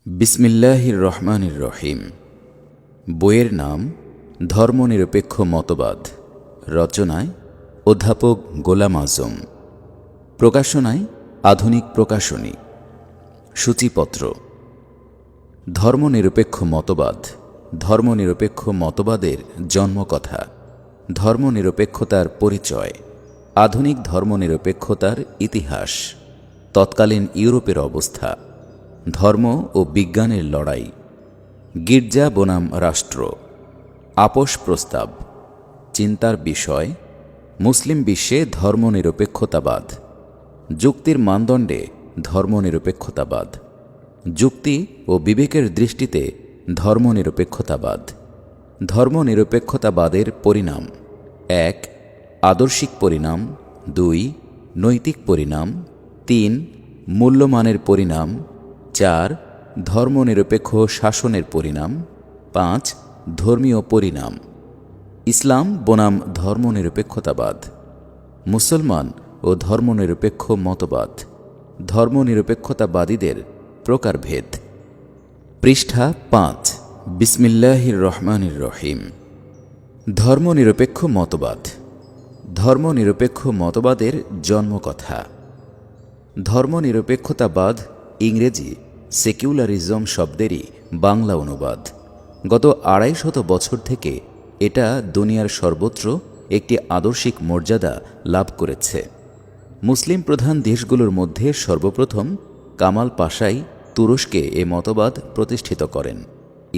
বিসমিল্লাহির রহমানির রহিম। বইয়ের নাম ধর্মনিরপেক্ষ মতবাদ। রচনায় অধ্যাপক গোলাম আজম। প্রকাশনায় আধুনিক প্রকাশনী। সূচিপত্র। ধর্মনিরপেক্ষ মতবাদ। ধর্মনিরপেক্ষ মতবাদের জন্মকথা, ধর্মনিরপেক্ষতার পরিচয়, আধুনিক ধর্মনিরপেক্ষতার ইতিহাস, তৎকালীন ইউরোপের অবস্থা, ধর্ম ও বিজ্ঞানের লড়াই, গির্জা বনাম রাষ্ট্র, আপোষ প্রস্তাব, চিন্তার বিষয়, মুসলিম বিশ্বে ধর্মনিরপেক্ষতাবাদ, যুক্তির মানদণ্ডে ধর্মনিরপেক্ষতাবাদ, যুক্তি ও বিবেকের দৃষ্টিতে ধর্মনিরপেক্ষতাবাদ, ধর্মনিরপেক্ষতাবাদের পরিণাম: ১. আদর্শিক পরিণাম, ২. নৈতিক পরিণাম, ৩. মূল্যমানের পরিণাম, ৪. ধর্মনিরপেক্ষ শাসনের পরিণাম, ৫. ধর্মীয় পরিণাম। ইসলাম বনাম ধর্মনিরপেক্ষতাবাদ, মুসলমান ও ধর্মনিরপেক্ষ মতবাদ, ধর্মনিরপেক্ষতাবাদীদের প্রকারভেদ। পৃষ্ঠা ৫। বিসমিল্লাহির রহমানির রহিম। ধর্মনিরপেক্ষ মতবাদ। ধর্মনিরপেক্ষ মতবাদের জন্মকথা। ধর্মনিরপেক্ষতাবাদ ইংরেজি সেকুলারিজম শব্দেরই বাংলা অনুবাদ। গত ২৫০ বছর থেকে এটা দুনিয়ার সর্বত্র একটি আদর্শিক মর্যাদা লাভ করেছে। মুসলিম প্রধান দেশগুলোর মধ্যে সর্বপ্রথম কামাল পাশাই তুরস্কে এ মতবাদ প্রতিষ্ঠিত করেন।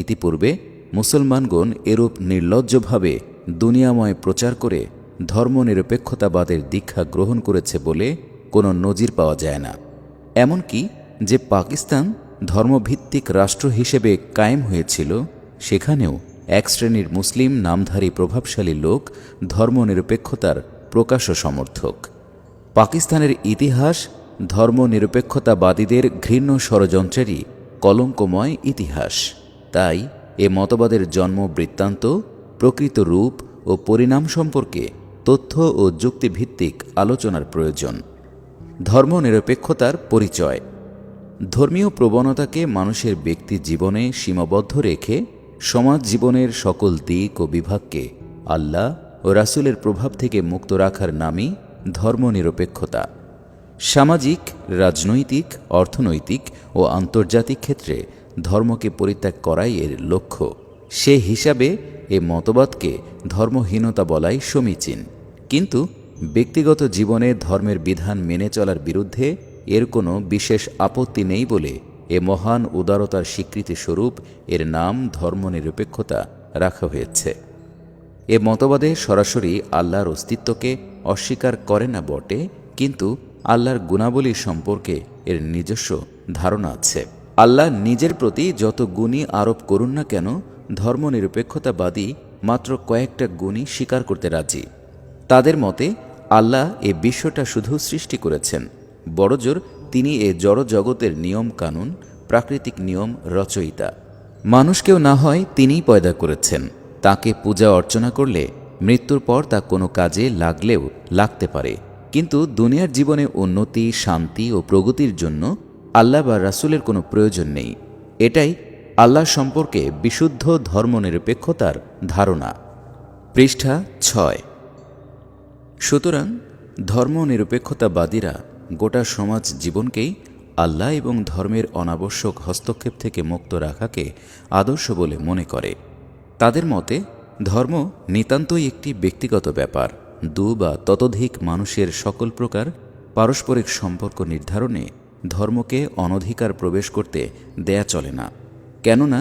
ইতিপূর্বে মুসলমানগণ এরূপ নির্লজ্জভাবে দুনিয়াময় প্রচার করে ধর্মনিরপেক্ষতাবাদের দীক্ষা গ্রহণ করেছে বলে কোনো নজির পাওয়া যায় না। এমনকি যে পাকিস্তান ধর্মভিত্তিক রাষ্ট্র হিসেবে কায়েম হয়েছিল, সেখানেও এক শ্রেণীর মুসলিম নামধারী প্রভাবশালী লোক ধর্মনিরপেক্ষতার প্রকাশ্য সমর্থক। পাকিস্তানের ইতিহাস ধর্মনিরপেক্ষতাবাদীদের ঘৃণ্য ষড়যন্ত্রেরই কলঙ্কময় ইতিহাস। তাই এ মতবাদের জন্ম বৃত্তান্ত, প্রকৃত রূপ ও পরিণাম সম্পর্কে তথ্য ও যুক্তিভিত্তিক আলোচনার প্রয়োজন। ধর্মনিরপেক্ষতার পরিচয়। ধর্মীয় প্রবণতাকে মানুষের ব্যক্তি জীবনে সীমাবদ্ধ রেখে সমাজ জীবনের সকল দিক ও বিভাগকে আল্লাহ ও রাসূলের প্রভাব থেকে মুক্ত রাখার নামই ধর্মনিরপেক্ষতা। সামাজিক, রাজনৈতিক, অর্থনৈতিক ও আন্তর্জাতিক ক্ষেত্রে ধর্মকে পরিত্যাগ করাই এর লক্ষ্য। সে হিসাবে এ মতবাদকে ধর্মহীনতা বলাই সমীচীন। কিন্তু ব্যক্তিগত জীবনে ধর্মের বিধান মেনে চলার বিরুদ্ধে এর কোনো বিশেষ আপত্তি নেই বলে এ মহান উদারতার স্বীকৃতিস্বরূপ এর নাম ধর্মনিরপেক্ষতা রাখা হয়েছে। এ মতবাদে সরাসরি আল্লাহর অস্তিত্বকে অস্বীকার করে না বটে, কিন্তু আল্লাহর গুণাবলী সম্পর্কে এর নিজস্ব ধারণা আছে। আল্লাহ নিজের প্রতি যত গুণই আরোপ করুন না কেন, ধর্মনিরপেক্ষতাবাদী মাত্র কয়েকটা গুণই স্বীকার করতে রাজি। তাদের মতে আল্লাহ এ বিশ্বটা শুধু সৃষ্টি করেছেন, বড়জোর তিনি এ জড় জগতের নিয়ম কানুন, প্রাকৃতিক নিয়ম রচয়িতা। মানুষকেও না হয় তিনিই পয়দা করেছেন। তাকে পূজা অর্চনা করলে মৃত্যুর পর তা কোনো কাজে লাগলেও লাগতে পারে, কিন্তু দুনিয়ার জীবনে উন্নতি, শান্তি ও প্রগতির জন্য আল্লাহ বা রাসূলের কোনো প্রয়োজন নেই। এটাই আল্লাহ সম্পর্কে বিশুদ্ধ ধর্মনিরপেক্ষতার ধারণা। পৃষ্ঠা ৬। সুতরাং ধর্মনিরপেক্ষতাবাদীরা গোটা সমাজ জীবনকেই আল্লাহ এবং ধর্মের অনাবশ্যক হস্তক্ষেপ থেকে মুক্ত রাখাকে আদর্শ বলে মনে করে। তাদের মতে ধর্ম নিতান্তই একটি ব্যক্তিগত ব্যাপার। দু বা ততোধিক মানুষের সকল প্রকার পারস্পরিক সম্পর্ক নির্ধারণে ধর্মকে অনধিকার প্রবেশ করতে দেয়া চলে না, কেননা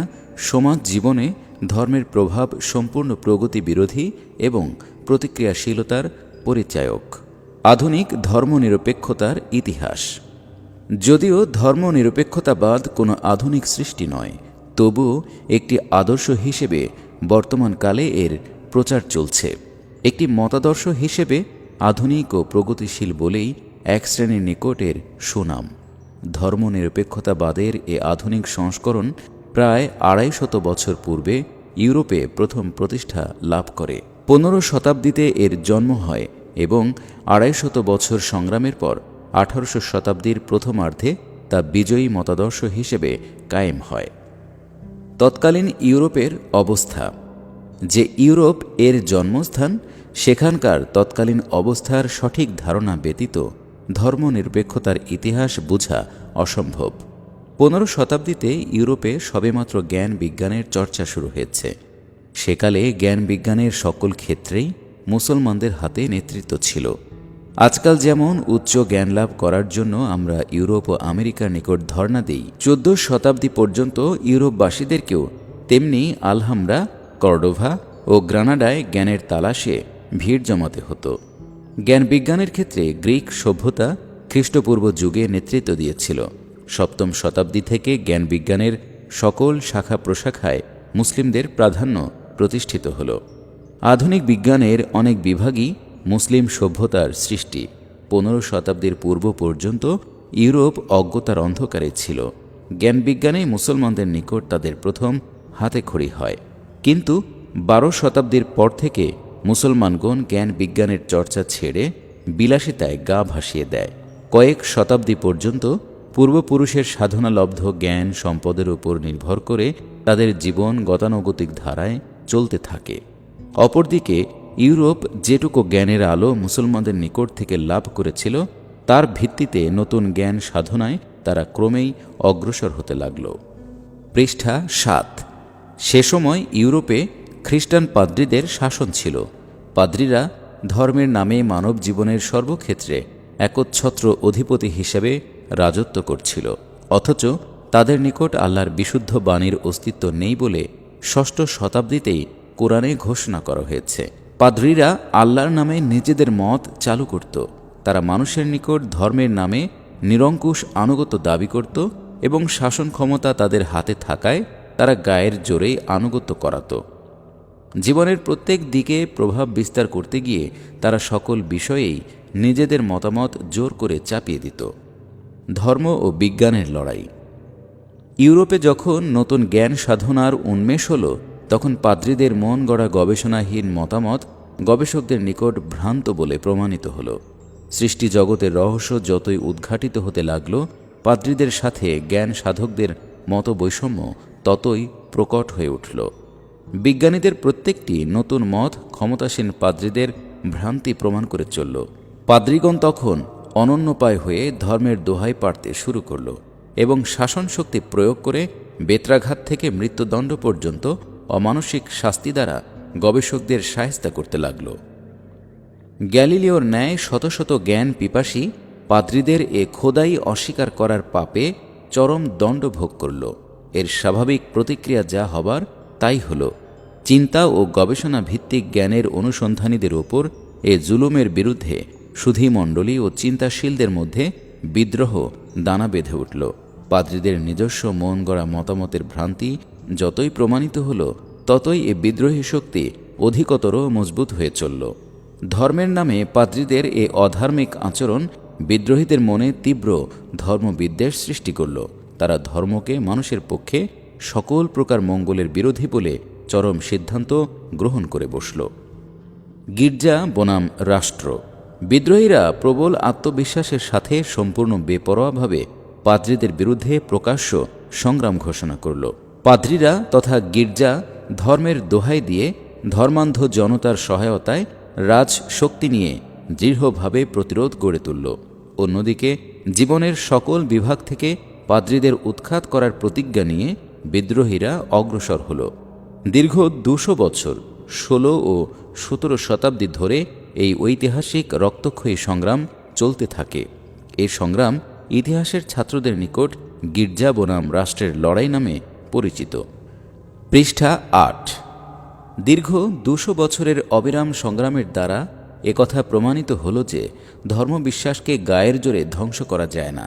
সমাজ জীবনে ধর্মের প্রভাব সম্পূর্ণ প্রগতি বিরোধী এবং প্রতিক্রিয়াশীলতার পরিচায়ক। আধুনিক ধর্মনিরপেক্ষতার ইতিহাস। যদিও ধর্মনিরপেক্ষতাবাদ কোনো আধুনিক সৃষ্টি নয়, তবুও একটি আদর্শ হিসেবে বর্তমানকালে এর প্রচার চলছে। একটি মতাদর্শ হিসেবে আধুনিক ও প্রগতিশীল বলেই এক শ্রেণীর নিকট এর সুনাম। ধর্মনিরপেক্ষতাবাদের এ আধুনিক সংস্করণ প্রায় ২৫০ বছর পূর্বে ইউরোপে প্রথম প্রতিষ্ঠা লাভ করে। ১৫ শতাব্দীতে এর জন্ম হয় এবং ২৫০ বছর সংগ্রামের পর ১৮০০ শতাব্দীর প্রথমার্ধে তা বিজয়ী মতাদর্শ হিসেবে কায়েম হয়। তৎকালীন ইউরোপের অবস্থা। যে ইউরোপ এর জন্মস্থান, সেখানকার তৎকালীন অবস্থার সঠিক ধারণা ব্যতীত ধর্মনিরপেক্ষতার ইতিহাস বোঝা অসম্ভব। 15 শতাব্দীতে ইউরোপে সবেমাত্র জ্ঞান বিজ্ঞানের চর্চা শুরু হয়েছে। সেকালে জ্ঞান বিজ্ঞানের সকল ক্ষেত্রেই মুসলমানদের হাতে নেতৃত্ব ছিল। আজকাল যেমন উচ্চ জ্ঞান লাভ করার জন্য আমরা ইউরোপ ও আমেরিকার নিকট ধর্ণা দিই, 14 শতাব্দী পর্যন্ত ইউরোপবাসীদেরকেও তেমনি আলহামরা, কর্ডোভা ও গ্রানাডায় জ্ঞানের তালাশে ভিড় জমাতে হতো। জ্ঞান বিজ্ঞানের ক্ষেত্রে গ্রিক সভ্যতা খ্রিস্টপূর্ব যুগে নেতৃত্ব দিয়েছিল। 7ম শতাব্দী থেকে জ্ঞান বিজ্ঞানের সকল শাখা প্রশাখায় মুসলিমদের প্রাধান্য প্রতিষ্ঠিত হল। আধুনিক বিজ্ঞানের অনেক বিভাগই মুসলিম সভ্যতার সৃষ্টি। 15 শতাব্দীর পূর্ব পর্যন্ত ইউরোপ অজ্ঞতার অন্ধকারে ছিল। জ্ঞান বিজ্ঞানেই মুসলমানদের নিকট তাদের প্রথম হাতেখড়ি হয়। কিন্তু 12 শতাব্দীর পর থেকে মুসলমানগণ জ্ঞান বিজ্ঞানের চর্চা ছেড়ে বিলাসিতায় গা ভাসিয়ে দেয়। কয়েক শতাব্দী পর্যন্ত পূর্বপুরুষের সাধনালব্ধ জ্ঞান সম্পদের উপর নির্ভর করে তাদের জীবন গতানুগতিক ধারায় চলতে থাকে। অপরদিকে ইউরোপ যেটুকু জ্ঞানের আলো মুসলমানদের নিকট থেকে লাভ করেছিল, তার ভিত্তিতে নতুন জ্ঞান সাধনায় তারা ক্রমেই অগ্রসর হতে লাগল। পৃষ্ঠা 7। সে সময় ইউরোপে খ্রিস্টান পাদ্রীদের শাসন ছিল। পাদ্রীরা ধর্মের নামে মানব জীবনের সর্বক্ষেত্রে একচ্ছত্র অধিপতি হিসেবে রাজত্ব করছিল। অথচ তাদের নিকট আল্লাহর বিশুদ্ধ বাণীর অস্তিত্ব নেই বলে 6ষ্ঠ শতাব্দীতেই কোরআনে ঘোষণা করা হয়েছে। পাদ্রীরা আল্লাহর নামে নিজেদের মত চালু করত। তারা মানুষের নিকট ধর্মের নামে নিরঙ্কুশ আনুগত্য দাবি করত এবং শাসন ক্ষমতা তাদের হাতে থাকায় তারা গায়ের জোরেই আনুগত্য করাত। জীবনের প্রত্যেক দিকে প্রভাব বিস্তার করতে গিয়ে তারা সকল বিষয়েই নিজেদের মতামত জোর করে চাপিয়ে দিত। ধর্ম ও বিজ্ঞানের লড়াই। ইউরোপে যখন নতুন জ্ঞান সাধনার উন্মেষ হল, তখন পাদ্রীদের মন গড়া গবেষণাহীন মতামত গবেষকদের নিকট ভ্রান্ত বলে প্রমাণিত হল। সৃষ্টি জগতের রহস্য যতই উদ্ঘাটিত হতে লাগল, পাদ্রীদের সাথে জ্ঞান সাধকদের মত বৈষম্য ততই প্রকট হয়ে উঠল। বিজ্ঞানীদের প্রত্যেকটি নতুন মত ক্ষমতাসীন পাদ্রীদের ভ্রান্তি প্রমাণ করে চলল। পাদ্রীগণ তখন অনন্যপায় হয়ে ধর্মের দোহাই পাড়তে শুরু করল এবং শাসন শক্তি প্রয়োগ করে বেত্রাঘাত থেকে মৃত্যুদণ্ড পর্যন্ত অমানসিক শাস্তি দ্বারা গবেষকদের শায়েস্তা করতে লাগল। গ্যালিলিওর ন্যায় শত শত জ্ঞান পিপাসী পাদ্রীদের এ খোদাই অস্বীকার করার পাপে চরম দণ্ড ভোগ করল। এর স্বাভাবিক প্রতিক্রিয়া যা হবার তাই হল। চিন্তা ও গবেষণা ভিত্তিক জ্ঞানের অনুসন্ধানীদের ওপর এ জুলুমের বিরুদ্ধে সুধীমণ্ডলী ও চিন্তাশীলদের মধ্যে বিদ্রোহ দানা বেঁধে উঠল। পাদ্রীদের নিজস্ব মন গড়া মতামতের ভ্রান্তি যতই প্রমাণিত হল, ততই এ বিদ্রোহী শক্তি অধিকতর মজবুত হয়ে চলল। ধর্মের নামে পাদ্রীদের এ অধার্মিক আচরণ বিদ্রোহীদের মনে তীব্র ধর্মবিদ্বেষ সৃষ্টি করল। তারা ধর্মকে মানুষের পক্ষে সকল প্রকার মঙ্গলের বিরোধী বলে চরম সিদ্ধান্ত গ্রহণ করে বসল। গির্জা বনাম রাষ্ট্র। বিদ্রোহীরা প্রবল আত্মবিশ্বাসের সাথে সম্পূর্ণ বেপরোয়াভাবে পাদ্রীদের বিরুদ্ধে প্রকাশ্য সংগ্রাম ঘোষণা করল। পাদ্রীরা তথা গির্জা ধর্মের দোহাই দিয়ে ধর্মান্ধ জনতার সহায়তায় রাজ শক্তি নিয়ে দৃঢ়ভাবে প্রতিরোধ গড়ে তুলল। অন্যদিকে জীবনের সকল বিভাগ থেকে পাদ্রীদের উৎখাত করার প্রতিজ্ঞা নিয়ে বিদ্রোহীরা অগ্রসর হল। দীর্ঘ 200 বছর 16 ও 17 শতাব্দী ধরে এই ঐতিহাসিক রক্তক্ষয়ী সংগ্রাম চলতে থাকে। এই সংগ্রাম ইতিহাসের ছাত্রদের নিকট গির্জা বনাম রাষ্ট্রের লড়াই নামে পরিচিত। পৃষ্ঠা 8। দীর্ঘ 200 বছরের অবিরাম সংগ্রামের দ্বারা একথা প্রমাণিত হল যে ধর্মবিশ্বাসকে গায়ের জোরে ধ্বংস করা যায় না।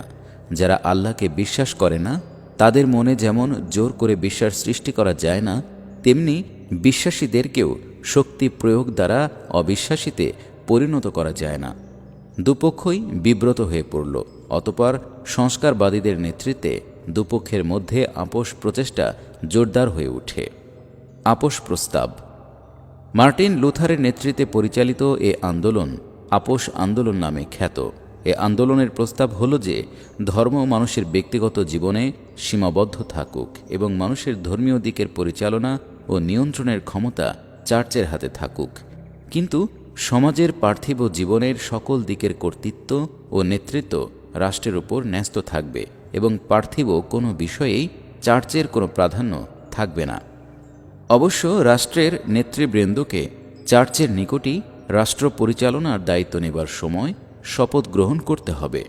যারা আল্লাহকে বিশ্বাস করে না, তাদের মনে যেমন জোর করে বিশ্বাস সৃষ্টি করা যায় না, তেমনি বিশ্বাসীদেরকেও শক্তি প্রয়োগ দ্বারা অবিশ্বাসীতে পরিণত করা যায় না। দুপক্ষই বিব্রত হয়ে পড়ল। অতঃপর সংস্কারবাদীদের নেতৃত্বে দুপক্ষের মধ্যে আপোষ প্রচেষ্টা জোরদার হয়ে ওঠে। আপোষ প্রস্তাব। মার্টিন লুথারের নেতৃত্বে পরিচালিত এ আন্দোলন আপোষ আন্দোলন নামে খ্যাত। এ আন্দোলনের প্রস্তাব হল যে ধর্ম মানুষের ব্যক্তিগত জীবনে সীমাবদ্ধ থাকুক এবং মানুষের ধর্মীয় দিকের পরিচালনা ও নিয়ন্ত্রণের ক্ষমতা চার্চের হাতে থাকুক, কিন্তু সমাজের পার্থিব জীবনের সকল দিকের কর্তৃত্ব ও নেতৃত্ব রাষ্ট্রের উপর ন্যস্ত থাকবে এবং পার্থিব কোনো বিষয়েই চার্চের কোনো প্রাধান্য থাকবে না। অবশ্য রাষ্ট্রের নেতৃবৃন্দকে চার্চের নিকটই রাষ্ট্র পরিচালনার দায়িত্ব নেবার সময় শপথ গ্রহণ করতে হবে।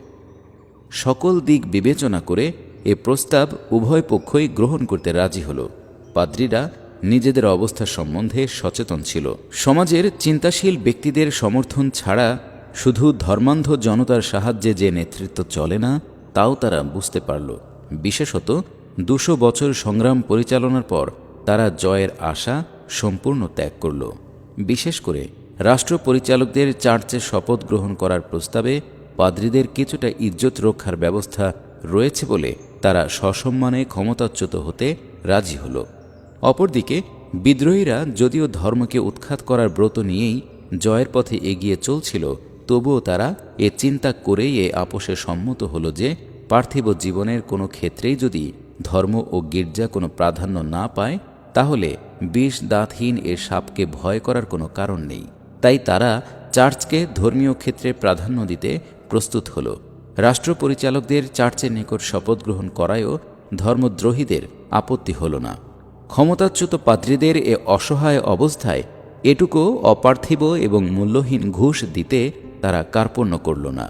সকল দিক বিবেচনা করে এ প্রস্তাব উভয় পক্ষই গ্রহণ করতে রাজি হল। পাদ্রীরা নিজেদের অবস্থা সম্বন্ধে সচেতন ছিল। সমাজের চিন্তাশীল ব্যক্তিদের সমর্থন ছাড়া শুধু ধর্মান্ধ জনতার সাহায্যে যে নেতৃত্ব চলে না, তাও তারা বুঝতে পারল। বিশেষত 200 বছর সংগ্রাম পরিচালনার পর তারা জয়ের আশা সম্পূর্ণ ত্যাগ করল। বিশেষ করে রাষ্ট্র পরিচালকদের চার্চে শপথ গ্রহণ করার প্রস্তাবে পাদ্রীদের কিছুটা ইজ্জত রক্ষার ব্যবস্থা রয়েছে বলে তারা সসম্মানে ক্ষমতাচ্যুত হতে রাজি হল। অপরদিকে বিদ্রোহীরা যদিও ধর্মকে উৎখাত করার ব্রত নিয়েই জয়ের পথে এগিয়ে চলছিল, তবুও তারা এ চিন্তা করেই এ আপোষে সম্মত হল যে পার্থিব জীবনের কোনো ক্ষেত্রেই যদি ধর্ম ও গির্জা কোনো প্রাধান্য না পায়, তাহলে বিষ দাঁতহীন এ সাপকে ভয় করার কোনো কারণ নেই। তাই তারা চার্চকে ধর্মীয় ক্ষেত্রে প্রাধান্য দিতে প্রস্তুত হল। রাষ্ট্র পরিচালকদের চার্চের নিকট শপথ গ্রহণ করায়ও ধর্মদ্রোহীদের আপত্তি হল না। ক্ষমতাচ্যুত পাদ্রীদের এ অসহায় অবস্থায় এটুকু অপার্থিব এবং মূল্যহীন ঘুষ দিতে তারা কার্পণ্য করল না।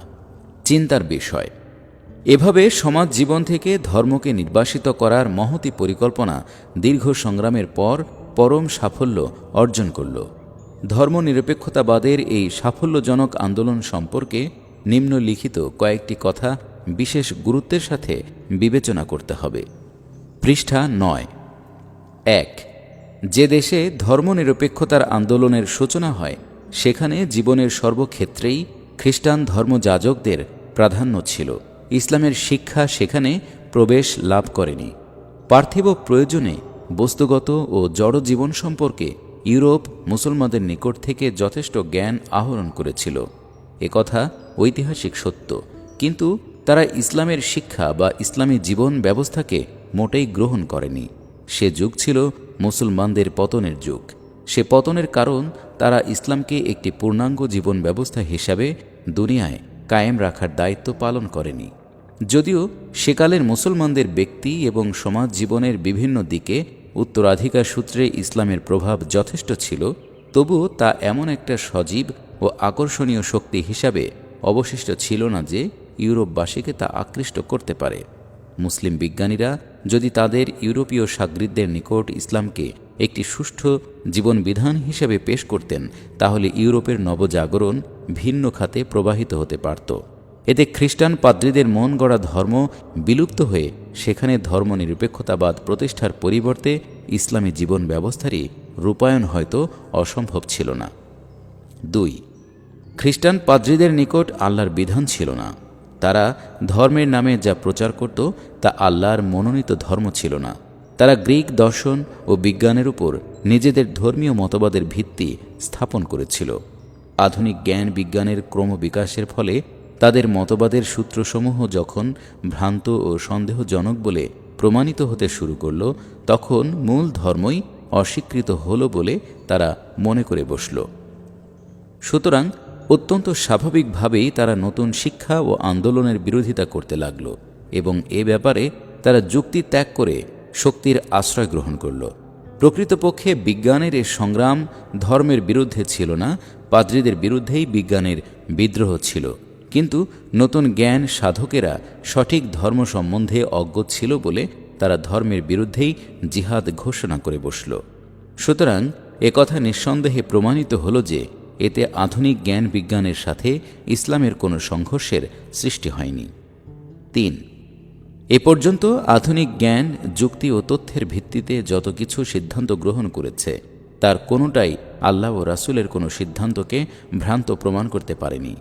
চিন্তার বিষয়, এভাবে সমাজ জীবন থেকে ধর্মকে নির্বাসিত করার মহতী পরিকল্পনা দীর্ঘ সংগ্রামের পর পরম সাফল্য অর্জন করল। ধর্মনিরপেক্ষতাবাদের এই সাফল্যজনক আন্দোলন সম্পর্কে নিম্নলিখিত কয়েকটি কথা বিশেষ গুরুত্বের সাথে বিবেচনা করতে হবে। পৃষ্ঠা 9। 1. যে দেশে ধর্মনিরপেক্ষতার আন্দোলনের সূচনা হয়, সেখানে জীবনের সর্বক্ষেত্রেই খ্রিস্টান ধর্মযাজকদের প্রাধান্য ছিল। ইসলামের শিক্ষা সেখানে প্রবেশ লাভ করেনি। পার্থিব প্রয়োজনে বস্তুগত ও জড় জীবন সম্পর্কে ইউরোপ মুসলমানদের নিকট থেকে যথেষ্ট জ্ঞান আহরণ করেছিল। একথা ঐতিহাসিক সত্য, কিন্তু তারা ইসলামের শিক্ষা বা ইসলামী জীবন ব্যবস্থাকে মোটেই গ্রহণ করেনি। সে যুগ ছিল মুসলমানদের পতনের যুগ। সে পতনের কারণ তারা ইসলামকে একটি পূর্ণাঙ্গ জীবন ব্যবস্থা হিসাবে দুনিয়ায় কায়েম রাখার দায়িত্ব পালন করেনি। যদিও সেকালের মুসলমানদের ব্যক্তি এবং সমাজ জীবনের বিভিন্ন দিকে উত্তরাধিকার সূত্রে ইসলামের প্রভাব যথেষ্ট ছিল, তবুও তা এমন একটা সজীব ও আকর্ষণীয় শক্তি হিসাবে অবশিষ্ট ছিল না যে ইউরোপবাসীকে তা আকৃষ্ট করতে পারে। মুসলিম বিজ্ঞানীরা যদি তাদের ইউরোপীয় সাগরিদদের নিকট ইসলামকে একটি সুষ্ঠু জীবনবিধান হিসেবে পেশ করতেন, তাহলে ইউরোপের নবজাগরণ ভিন্ন খাতে প্রবাহিত হতে পারত। এতে খ্রিস্টান পাদ্রীদের মন গড়া ধর্ম বিলুপ্ত হয়ে সেখানে ধর্মনিরপেক্ষতাবাদ প্রতিষ্ঠার পরিবর্তে ইসলামী জীবন ব্যবস্থারই রূপায়ণ হয়তো অসম্ভব ছিল না। 2. খ্রিস্টান পাদ্রীদের নিকট আল্লাহর বিধান ছিল না। তারা ধর্মের নামে যা প্রচার করত তা আল্লাহর মনোনীত ধর্ম ছিল না। তারা গ্রিক দর্শন ও বিজ্ঞানের উপর নিজেদের ধর্মীয় মতবাদের ভিত্তি স্থাপন করেছিল। আধুনিক জ্ঞান বিজ্ঞানের ক্রমবিকাশের ফলে তাদের মতবাদের সূত্রসমূহ যখন ভ্রান্ত ও সন্দেহজনক বলে প্রমাণিত হতে শুরু করল, তখন মূল ধর্মই অস্বীকৃত হল বলে তারা মনে করে বসল। সুতরাং অত্যন্ত স্বাভাবিকভাবেই তারা নতুন শিক্ষা ও আন্দোলনের বিরোধিতা করতে লাগল এবং এ ব্যাপারে তারা যুক্তি ত্যাগ করে শক্তির আশ্রয় গ্রহণ করল। প্রকৃতপক্ষে বিজ্ঞানের এ সংগ্রাম ধর্মের বিরুদ্ধে ছিল না, পাদ্রীদের বিরুদ্ধেই বিজ্ঞানের বিদ্রোহ ছিল। কিন্তু নতুন জ্ঞান সাধকেরা সঠিক ধর্ম সম্বন্ধে অজ্ঞ ছিল বলে তারা ধর্মের বিরুদ্ধেই জিহাদ ঘোষণা করে বসল। সুতরাং একথা নিঃসন্দেহে প্রমাণিত হল যে এতে আধুনিক জ্ঞান বিজ্ঞানের সাথে ইসলামের কোনো সংঘর্ষের সৃষ্টি হয়নি। 3. এ পর্যন্ত আধুনিক জ্ঞান যুক্তি ও তথ্যের ভিত্তিতে যত কিছু সিদ্ধান্ত গ্রহণ করেছে, তার কোনোটাই আল্লাহ ও রাসূলের কোনো সিদ্ধান্তকে ভ্রান্ত প্রমাণ করতে পারেনি।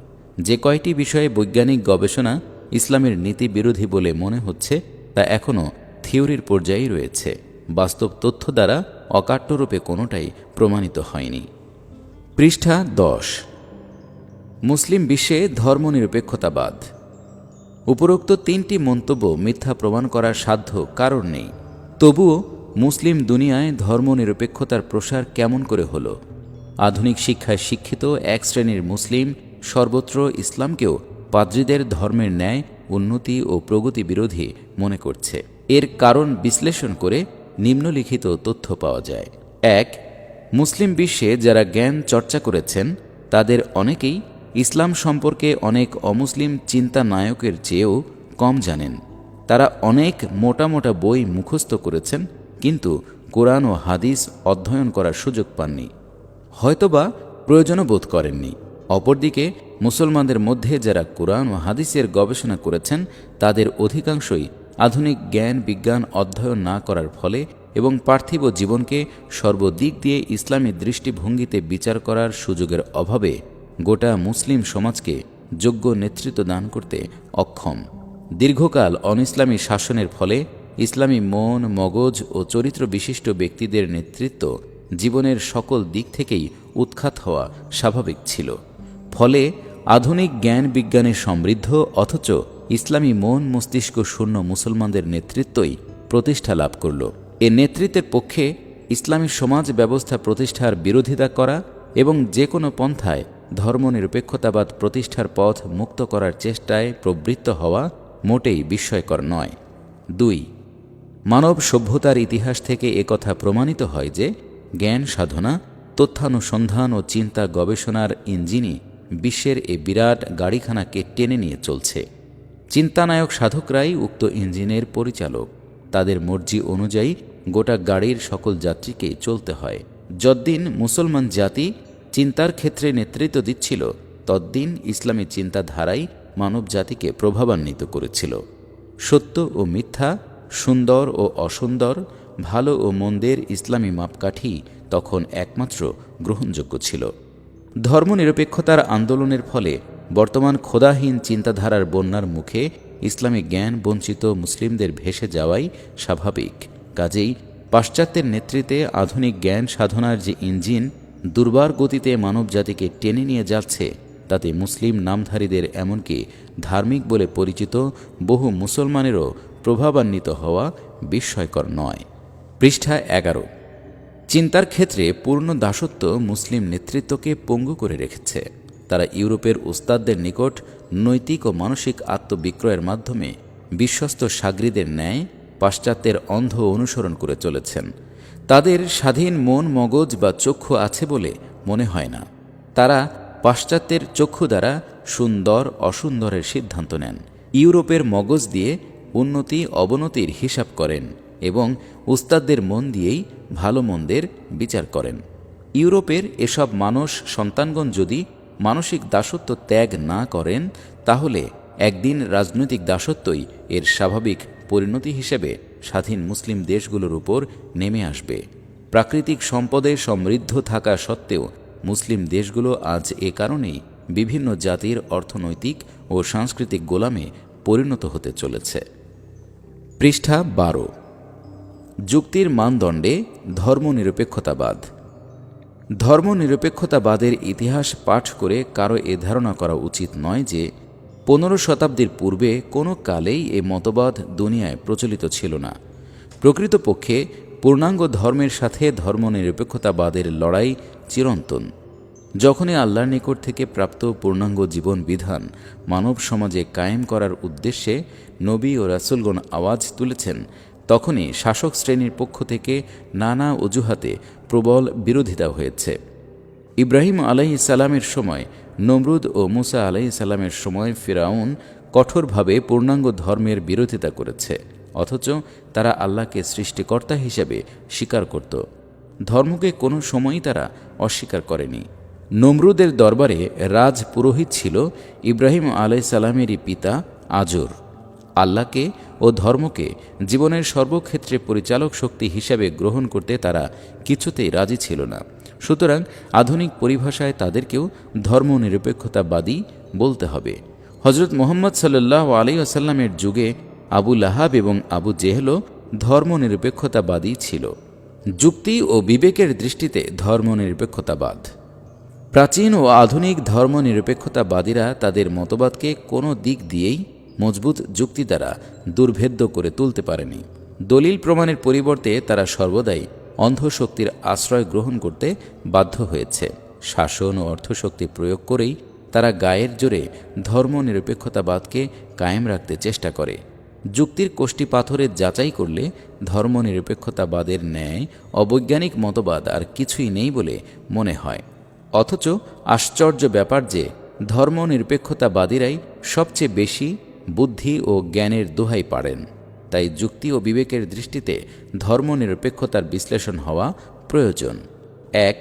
যে কয়টি বিষয়ে বৈজ্ঞানিক গবেষণা ইসলামের নীতি বিরোধী বলে মনে হচ্ছে, তা এখনও থিওরির পর্যায়েই রয়েছে। বাস্তব তথ্য দ্বারা অকাট্যরূপে কোনোটাই প্রমাণিত হয়নি। পৃষ্ঠা 10। মুসলিম বিশ্বে ধর্মনিরপেক্ষতাবাদ। উপরোক্ত তিনটি মন্তব্য মিথ্যা প্রমাণ করার সাধ্য কারণ নেই। তবুও মুসলিম দুনিয়ায় ধর্মনিরপেক্ষতার প্রসার কেমন করে হলো? আধুনিক শিক্ষায় শিক্ষিত এক শ্রেণীর মুসলিম সর্বত্র ইসলামকেও পাদ্রীদের ধর্মের ন্যায় উন্নতি ও প্রগতি বিরোধী মনে করছে। এর কারণ বিশ্লেষণ করে নিম্নলিখিত তথ্য পাওয়া যায়। ১. মুসলিম বিশ্বে যারা জ্ঞান চর্চা করেছেন তাদের অনেকেই ইসলাম সম্পর্কে অনেক অমুসলিম চিন্তা নায়কের চেয়েও কম জানেন। তারা অনেক মোটা মোটা বই মুখস্থ করেছেন, কিন্তু কোরআন ও হাদিস অধ্যয়ন করার সুযোগ পাননি, হয়তোবা প্রয়োজনও বোধ করেননি। অপরদিকে মুসলমানদের মধ্যে যারা কোরআন ও হাদিসের গবেষণা করেছেন তাদের অধিকাংশই আধুনিক জ্ঞান বিজ্ঞান অধ্যয়ন না করার ফলে এবং পার্থিব জীবনকে সর্বদিক দিয়ে ইসলামী দৃষ্টিভঙ্গিতে বিচার করার সুযোগের অভাবে গোটা মুসলিম সমাজকে যোগ্য নেতৃত্ব দান করতে অক্ষম। দীর্ঘকাল অনইসলামী শাসনের ফলে ইসলামী মন মগজ ও চরিত্র বিশিষ্ট ব্যক্তিদের নেতৃত্ব জীবনের সকল দিক থেকেই উৎখাত হওয়া স্বাভাবিক ছিল। ফলে আধুনিক জ্ঞান বিজ্ঞানে সমৃদ্ধ অথচ ইসলামী মন মস্তিষ্ক শূন্য মুসলমানদের নেতৃত্বই প্রতিষ্ঠা লাভ করল। এ নেতৃত্বের পক্ষে ইসলামী সমাজ ব্যবস্থা প্রতিষ্ঠার বিরোধিতা করা এবং যে কোনো পন্থায় ধর্মনিরপেক্ষতাবাদ প্রতিষ্ঠার পথ মুক্ত করার চেষ্টায় প্রবৃত্ত হওয়া মোটেই বিস্ময়কর নয়। ২. মানব সভ্যতার ইতিহাস থেকে একথা প্রমাণিত হয় যে জ্ঞান সাধনা, তথ্যানুসন্ধান ও চিন্তা গবেষণার ইঞ্জিনই বিশ্বের এ বিরাট গাড়িখানাকে টেনে নিয়ে চলছে। চিন্তানায়ক সাধকরাই উক্ত ইঞ্জিনের পরিচালক। তাদের মর্জি অনুযায়ী গোটা গাড়ির সকল যাত্রীকে চলতে হয়। যদ্দিন মুসলমান জাতি চিন্তার ক্ষেত্রে নেতৃত্ব দিচ্ছিল, তদ্দিন ইসলামী চিন্তাধারাই মানব জাতিকে প্রভাবান্বিত করেছিল। সত্য ও মিথ্যা, সুন্দর ও অসুন্দর, ভালো ও মন্দের ইসলামী মাপকাঠি তখন একমাত্র গ্রহণযোগ্য ছিল। ধর্মনিরপেক্ষতার আন্দোলনের ফলে বর্তমান খোদাহীন চিন্তাধারার বন্যার মুখে ইসলামী জ্ঞান বঞ্চিত মুসলিমদের ভেসে যাওয়াই স্বাভাবিক। কাজেই পাশ্চাত্যের নেতৃত্বে আধুনিক জ্ঞান সাধনার যে ইঞ্জিন দুর্বার গতিতে মানবজাতিকে টেনে নিয়ে যাচ্ছে, তাতে মুসলিম নামধারীদের এমনকি ধার্মিক বলে পরিচিত বহু মুসলমানেরও প্রভাবান্বিত হওয়া বিস্ময়কর নয়। পৃষ্ঠা ১১। চিন্তার ক্ষেত্রে পূর্ণ দাসত্ব মুসলিম নেতৃত্বকে পঙ্গু করে রেখেছে। তারা ইউরোপের উস্তাদদের নিকট নৈতিক ও মানসিক আত্মবিক্রয়ের মাধ্যমে বিশ্বস্ত সাগরিদের ন্যায় পাশ্চাত্যের অন্ধ অনুসরণ করে চলেছেন। তাদের স্বাধীন মন মগজ বা চক্ষু আছে বলে মনে হয় না। তারা পাশ্চাত্যের চক্ষু দ্বারা সুন্দর অসুন্দরের সিদ্ধান্ত নেন, ইউরোপের মগজ দিয়ে উন্নতি অবনতির হিসাব করেন এবং উস্তাদদের মন দিয়েই ভালো মন্দের বিচার করেন। ইউরোপের এসব মানুষ সন্তানগণ যদি মানসিক দাসত্ব ত্যাগ না করেন, তাহলে একদিন রাজনৈতিক দাসত্বই এর স্বাভাবিক পরিণতি হিসেবে স্বাধীন মুসলিম দেশগুলোর উপর নেমে আসবে। প্রাকৃতিক সম্পদে সমৃদ্ধ থাকা সত্ত্বেও মুসলিম দেশগুলো আজ এ কারণেই বিভিন্ন জাতির অর্থনৈতিক ও সাংস্কৃতিক গোলামে পরিণত হতে চলেছে। পৃষ্ঠা ১২। যুক্তির মানদণ্ডে ধর্মনিরপেক্ষতাবাদ। ধর্মনিরপেক্ষতাবাদের ইতিহাস পাঠ করে কারো এ ধারণা করা উচিত নয় যে ১৫ শতাব্দীর পূর্বে কোনো কালেই এ মতবাদ দুনিয়ায় প্রচলিত ছিল না। প্রকৃতপক্ষে পূর্ণাঙ্গ ধর্মের সাথে ধর্মনিরপেক্ষতাবাদের লড়াই চিরন্তন। যখনই আল্লাহর নিকট থেকে প্রাপ্ত পূর্ণাঙ্গ জীবন বিধান মানব সমাজে কায়েম করার উদ্দেশ্যে নবী ও রাসূলগণ আওয়াজ তুলেছেন, তখনই শাসক শ্রেণীর পক্ষ থেকে নানা অজুহাতে প্রবল বিরোধিতা হয়েছে। ইব্রাহিম আলাইহিস সালামের সময় নমরুদ ও মুসা আলাইহিস সালামের সময় ফিরআউন কঠোরভাবে পূর্ণাঙ্গ ধর্মের বিরোধিতা করেছে, অথচ তারা আল্লাহকে সৃষ্টিকর্তা হিসেবে স্বীকার করত। ধর্মকে কোনো সময়ই তারা অস্বীকার করেনি। নমরুদের দরবারে রাজ পুরোহিত ছিল ইব্রাহিম আলাইহিস সালামেরই পিতা আজর। আল্লাহকে ও ধর্মকে জীবনের সর্বক্ষেত্রে পরিচালক শক্তি হিসাবে গ্রহণ করতে তারা কিছুতেই রাজি ছিল না। সুতরাং আধুনিক পরিভাষায় তাদেরকেও ধর্মনিরপেক্ষতাবাদী বলতে হবে। হজরত মুহাম্মদ সাল্লাল্লাহু আলাইহি ওয়াসাল্লামের যুগে আবু লাহাব এবং আবু জেহলও ধর্মনিরপেক্ষতাবাদী ছিল। যুক্তি ও বিবেকের দৃষ্টিতে ধর্মনিরপেক্ষতাবাদ। প্রাচীন ও আধুনিক ধর্মনিরপেক্ষতাবাদীরা তাদের মতবাদকে কোনো দিক দিয়েই মজবুত যুক্তি দ্বারা দুর্ভেদ্য করে তুলতে পারেনি। দলিল প্রমাণের পরিবর্তে তারা সর্বদাই অন্ধশক্তির আশ্রয় গ্রহণ করতে বাধ্য হয়েছে। শাসন ও অর্থশক্তি প্রয়োগ করেই তারা গায়ের জোরে ধর্মনিরপেক্ষতাবাদকে কায়েম রাখতে চেষ্টা করে। যুক্তির কোষ্ঠী পাথরে যাচাই করলে ধর্মনিরপেক্ষতাবাদের ন্যায় অবৈজ্ঞানিক মতবাদ আর কিছুই নেই বলে মনে হয়। অথচ আশ্চর্য ব্যাপার যে ধর্মনিরপেক্ষতাবাদীরাই সবচেয়ে বেশি বুদ্ধি ও জ্ঞানের দোহাই পাড়েন। তাই যুক্তি ও বিবেকের দৃষ্টিতে ধর্মনিরপেক্ষতার বিশ্লেষণ হওয়া প্রয়োজন। ১.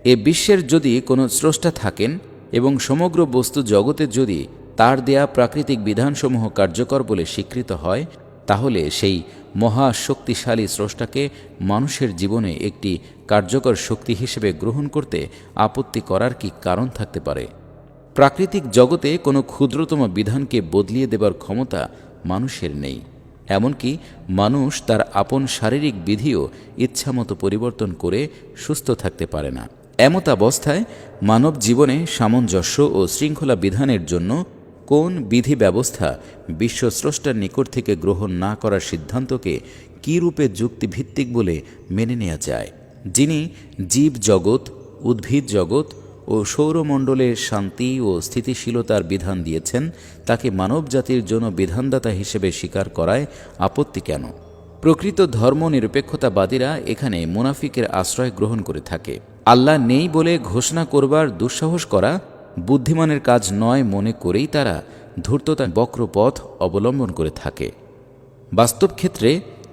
এ বিশ্বের যদি কোনো স্রষ্টা থাকেন এবং সমগ্র বস্তু জগতে যদি তার দেয়া প্রাকৃতিক বিধানসমূহ কার্যকর বলে স্বীকৃত হয়, তাহলে সেই মহাশক্তিশালী স্রষ্টাকে মানুষের জীবনে একটি কার্যকর শক্তি হিসেবে গ্রহণ করতে আপত্তি করার কি কারণ থাকতে পারে? প্রাকৃতিক জগতে কোনো ক্ষুদ্রতম বিধানকে বদলিয়ে দেবার ক্ষমতা মানুষের নেই। এমনকি মানুষ তার আপন শারীরিক বিধিও ইচ্ছামতো পরিবর্তন করে সুস্থ থাকতে পারে না। এমতাবস্থায় মানব জীবনে সামঞ্জস্য ও শৃঙ্খলা বিধানের জন্য কোন বিধি ব্যবস্থা বিশ্বস্রষ্টার নিকট থেকে গ্রহণ না করার সিদ্ধান্তকে কী রূপে যুক্তিভিত্তিক বলে মেনে নেওয়া যায়? যিনি জীব জগৎ, উদ্ভিদ জগৎ ও সৌরমণ্ডলের শান্তি ও স্থিতিশীলতার বিধান দিয়েছেন, তাকে মানব জাতির জন্য বিধানদাতা হিসেবে স্বীকার করায় আপত্তি কেন? প্রকৃত ধর্মনিরপেক্ষতাবাদীরা এখানে মুনাফিকের আশ্রয় গ্রহণ করে থাকে। আল্লাহ নেই বলে ঘোষণা করবার দুঃসাহস করা বুদ্ধিমানের কাজ নয় মনে করেই তারা ধূর্ততা বক্রপথ অবলম্বন করে থাকে। বাস্তব ক্ষেত্রে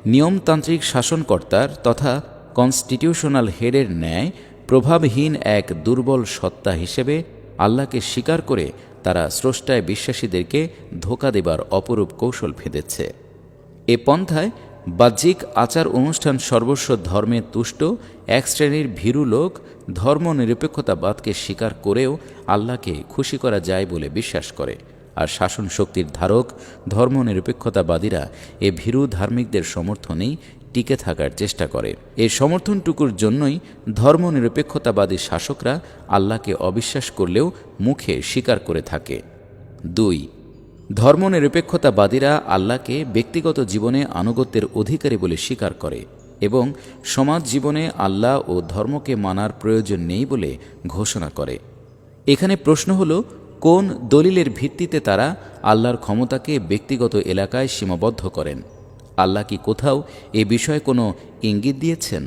নিয়মতান্ত্রিক শাসনকর্তার তথা কনস্টিটিউশনাল হেডের ন্যায় প্রভাবহীন এক দুর্বল সত্তা হিসেবে আল্লাহকে স্বীকার করে তারা স্রষ্টায় বিশ্বাসীদেরকে ধোঁকা দেবার অপরূপ কৌশল ফেঁদেছে। এ পন্থায় বাহ্যিক আচার অনুষ্ঠান সর্বস্ব ধর্মে তুষ্ট এক শ্রেণীর ভীরু লোক ধর্মনিরপেক্ষতাবাদকে স্বীকার করেও আল্লাহকে খুশি করা যায় বলে বিশ্বাস করে, আর শাসন শক্তির ধারক ধর্মনিরপেক্ষতাবাদীরা এ ভীরু ধার্মিকদের সমর্থনেই টিকে থাকার চেষ্টা করে। এই সমর্থনটুকুর জন্যই ধর্মনিরপেক্ষতাবাদী শাসকরা আল্লাহকে অবিশ্বাস করলেও মুখে স্বীকার করে থাকে। ২. ধর্মনিরপেক্ষতাবাদীরা আল্লাহকে ব্যক্তিগত জীবনে আনুগত্যের অধিকারী বলে স্বীকার করে এবং সমাজ জীবনে আল্লাহ ও ধর্মকে মানার প্রয়োজন নেই বলে ঘোষণা করে। এখানে প্রশ্ন হল, কোন দলিলের ভিত্তিতে তারা আল্লাহর ক্ষমতাকে ব্যক্তিগত এলাকায় সীমাবদ্ধ করেন? আল্লাহ কি কোথাও এ বিষয়ে কোনো ইঙ্গিত দিয়েছেন?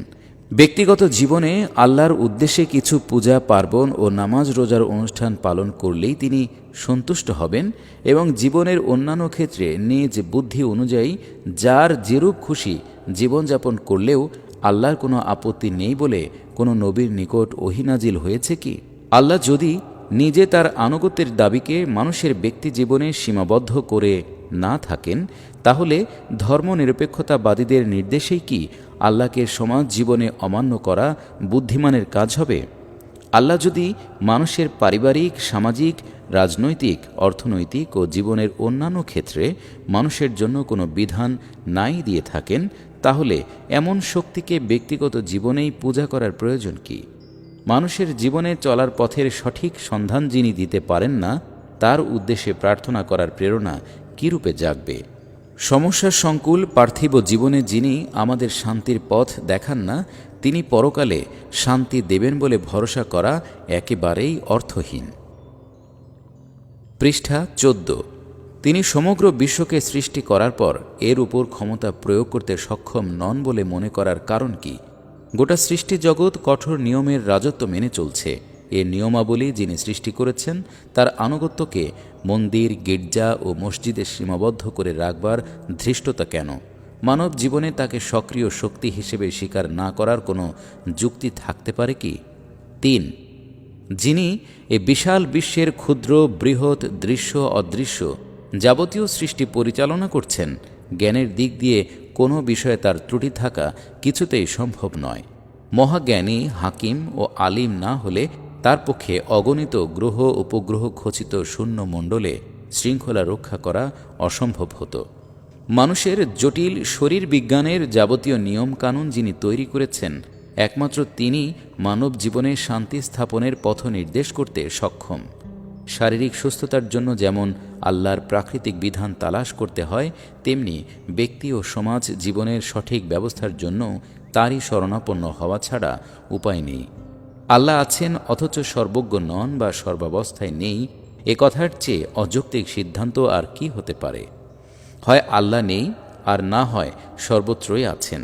ব্যক্তিগত জীবনে আল্লাহর উদ্দেশ্যে কিছু পূজা পার্বণ ও নামাজ রোজার অনুষ্ঠান পালন করলেই তিনি সন্তুষ্ট হবেন এবং জীবনের অন্যান্য ক্ষেত্রে নিজ বুদ্ধি অনুযায়ী যার যেরূপ খুশি জীবনযাপন করলেও আল্লাহর কোনো আপত্তি নেই বলে কোনো নবীর নিকট ওহী নাজিল হয়েছে কি? আল্লাহ যদি নিজে তার আনুগত্যের দাবিকে মানুষের ব্যক্তি জীবনে সীমাবদ্ধ করে না থাকেন, তাহলে ধর্মনিরপেক্ষতাবাদীদের নির্দেশেই কি আল্লাহকে সমাজ জীবনে অমান্য করা বুদ্ধিমানের কাজ হবে? আল্লাহ যদি মানুষের পারিবারিক, সামাজিক, রাজনৈতিক, অর্থনৈতিক ও জীবনের অন্যান্য ক্ষেত্রে মানুষের জন্য কোনো বিধান নাই দিয়ে থাকেন, তাহলে এমন শক্তিকে ব্যক্তিগত জীবনেই পূজা করার প্রয়োজন কি? মানুষের জীবনে চলার পথের সঠিক সন্ধান যিনি দিতে পারেন না, তার উদ্দেশ্যে প্রার্থনা করার প্রেরণা কীরূপে জাগবে? সমস্যা সংকুল পার্থিব জীবনে যিনি আমাদের শান্তির পথ দেখান না, তিনি পরকালে শান্তি দেবেন বলে ভরসা করা একেবারেই অর্থহীন। পৃষ্ঠা 14। তিনি সমগ্র বিশ্বকে সৃষ্টি করার পর এর উপর ক্ষমতা প্রয়োগ করতে সক্ষম নন বলে মনে করার কারণ কি? গোটা সৃষ্টি জগৎ কঠোর নিয়মের রাজত্ব মেনে চলছে। এ নিয়মাবলী যিনি সৃষ্টি করেছেন তার আনুগত্যকে মন্দির, গির্জা ও মসজিদে সীমাবদ্ধ করে রাখবার ধৃষ্টতা কেন? মানব জীবনে তাকে সক্রিয় শক্তি হিসেবে স্বীকার না করার কোনো যুক্তি থাকতে পারে কি? ৩. যিনি এ বিশাল বিশ্বের ক্ষুদ্র, বৃহৎ, দৃশ্য, অদৃশ্য যাবতীয় সৃষ্টি পরিচালনা করছেন, জ্ঞানের দিক দিয়ে কোনো বিষয়ে তার ত্রুটি থাকা কিছুতেই সম্ভব নয়। মহাজ্ঞানী, হাকিম ও আলিম না হলে তার পক্ষে অগণিত গ্রহ উপগ্রহ খচিত শূন্য মণ্ডলে শৃঙ্খলা রক্ষা করা অসম্ভব হতো। মানুষের জটিল শরীর বিজ্ঞানের যাবতীয় নিয়মকানুন যিনি তৈরি করেছেন, একমাত্র তিনি মানব জীবনে শান্তি স্থাপনের পথ নির্দেশ করতে সক্ষম। শারীরিক সুস্থতার জন্য যেমন আল্লাহর প্রাকৃতিক বিধান তালাশ করতে হয়, তেমনি ব্যক্তি ও সমাজ জীবনের সঠিক ব্যবস্থার জন্য তারই শরণাপন্ন হওয়া ছাড়া উপায় নেই। আল্লাহ আছেন অথচ সর্বজ্ঞ নন বা সর্বাবস্থায় নেই, এ কথার চেয়ে অযৌক্তিক সিদ্ধান্ত আর কি হতে পারে? হয় আল্লাহ নেই, আর না হয় সর্বত্রই আছেন।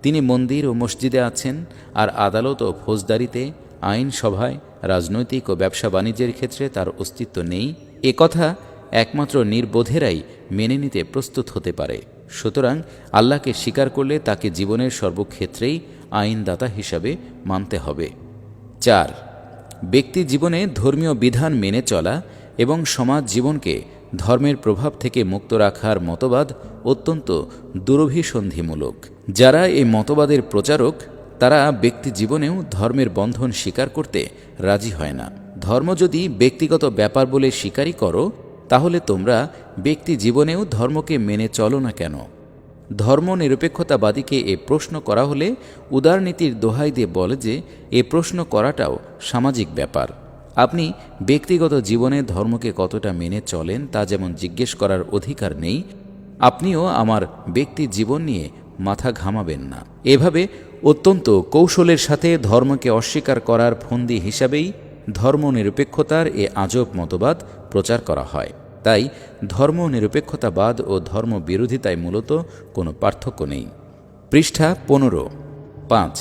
তিনি মন্দির ও মসজিদে আছেন, আর আদালত ও ফৌজদারিতে, আইনসভায়, রাজনৈতিক ও ব্যবসা বাণিজ্যের ক্ষেত্রে তার অস্তিত্ব নেই, এ কথা একমাত্র নির্বোধেরাই মেনে নিতে প্রস্তুত হতে পারে। সুতরাং আল্লাহকে স্বীকার করলে তাকে জীবনের সর্বক্ষেত্রেই আইনদাতা হিসাবে মানতে হবে। 4. ব্যক্তি জীবনে ধর্মীয় বিধান মেনে চলা এবং সমাজ জীবনকে ধর্মের প্রভাব থেকে মুক্ত রাখার মতবাদ অত্যন্ত দুরভিসন্ধিমূলক। যারা এই মতবাদের প্রচারক তারা ব্যক্তি জীবনেও ধর্মের বন্ধন স্বীকার করতে রাজি হয় না। ধর্ম যদি ব্যক্তিগত ব্যাপার বলে স্বীকারই করো, তাহলে তোমরা ব্যক্তি জীবনেও ধর্মকে মেনে চলো না কেন? ধর্মনিরপেক্ষতাবাদীকে এ প্রশ্ন করা হলে উদারনীতির দোহাই দিয়ে বলে যে এ প্রশ্ন করাটাও সামাজিক ব্যাপার। আপনি ব্যক্তিগত জীবনে ধর্মকে কতটা মেনে চলেন তা যেমন জিজ্ঞেস করার অধিকার নেই, আপনিও আমার ব্যক্তি জীবন নিয়ে মাথা ঘামাবেন না। এভাবে অত্যন্ত কৌশলের সাথে ধর্মকে অস্বীকার করার ফন্দি হিসাবেই ধর্মনিরপেক্ষতার এ আজব মতবাদ প্রচার করা হয়। তাই ধর্মনিরপেক্ষতাবাদ ও ধর্মবিরোধিতায় মূলত কোনো পার্থক্য নেই। পৃষ্ঠা 15। 5.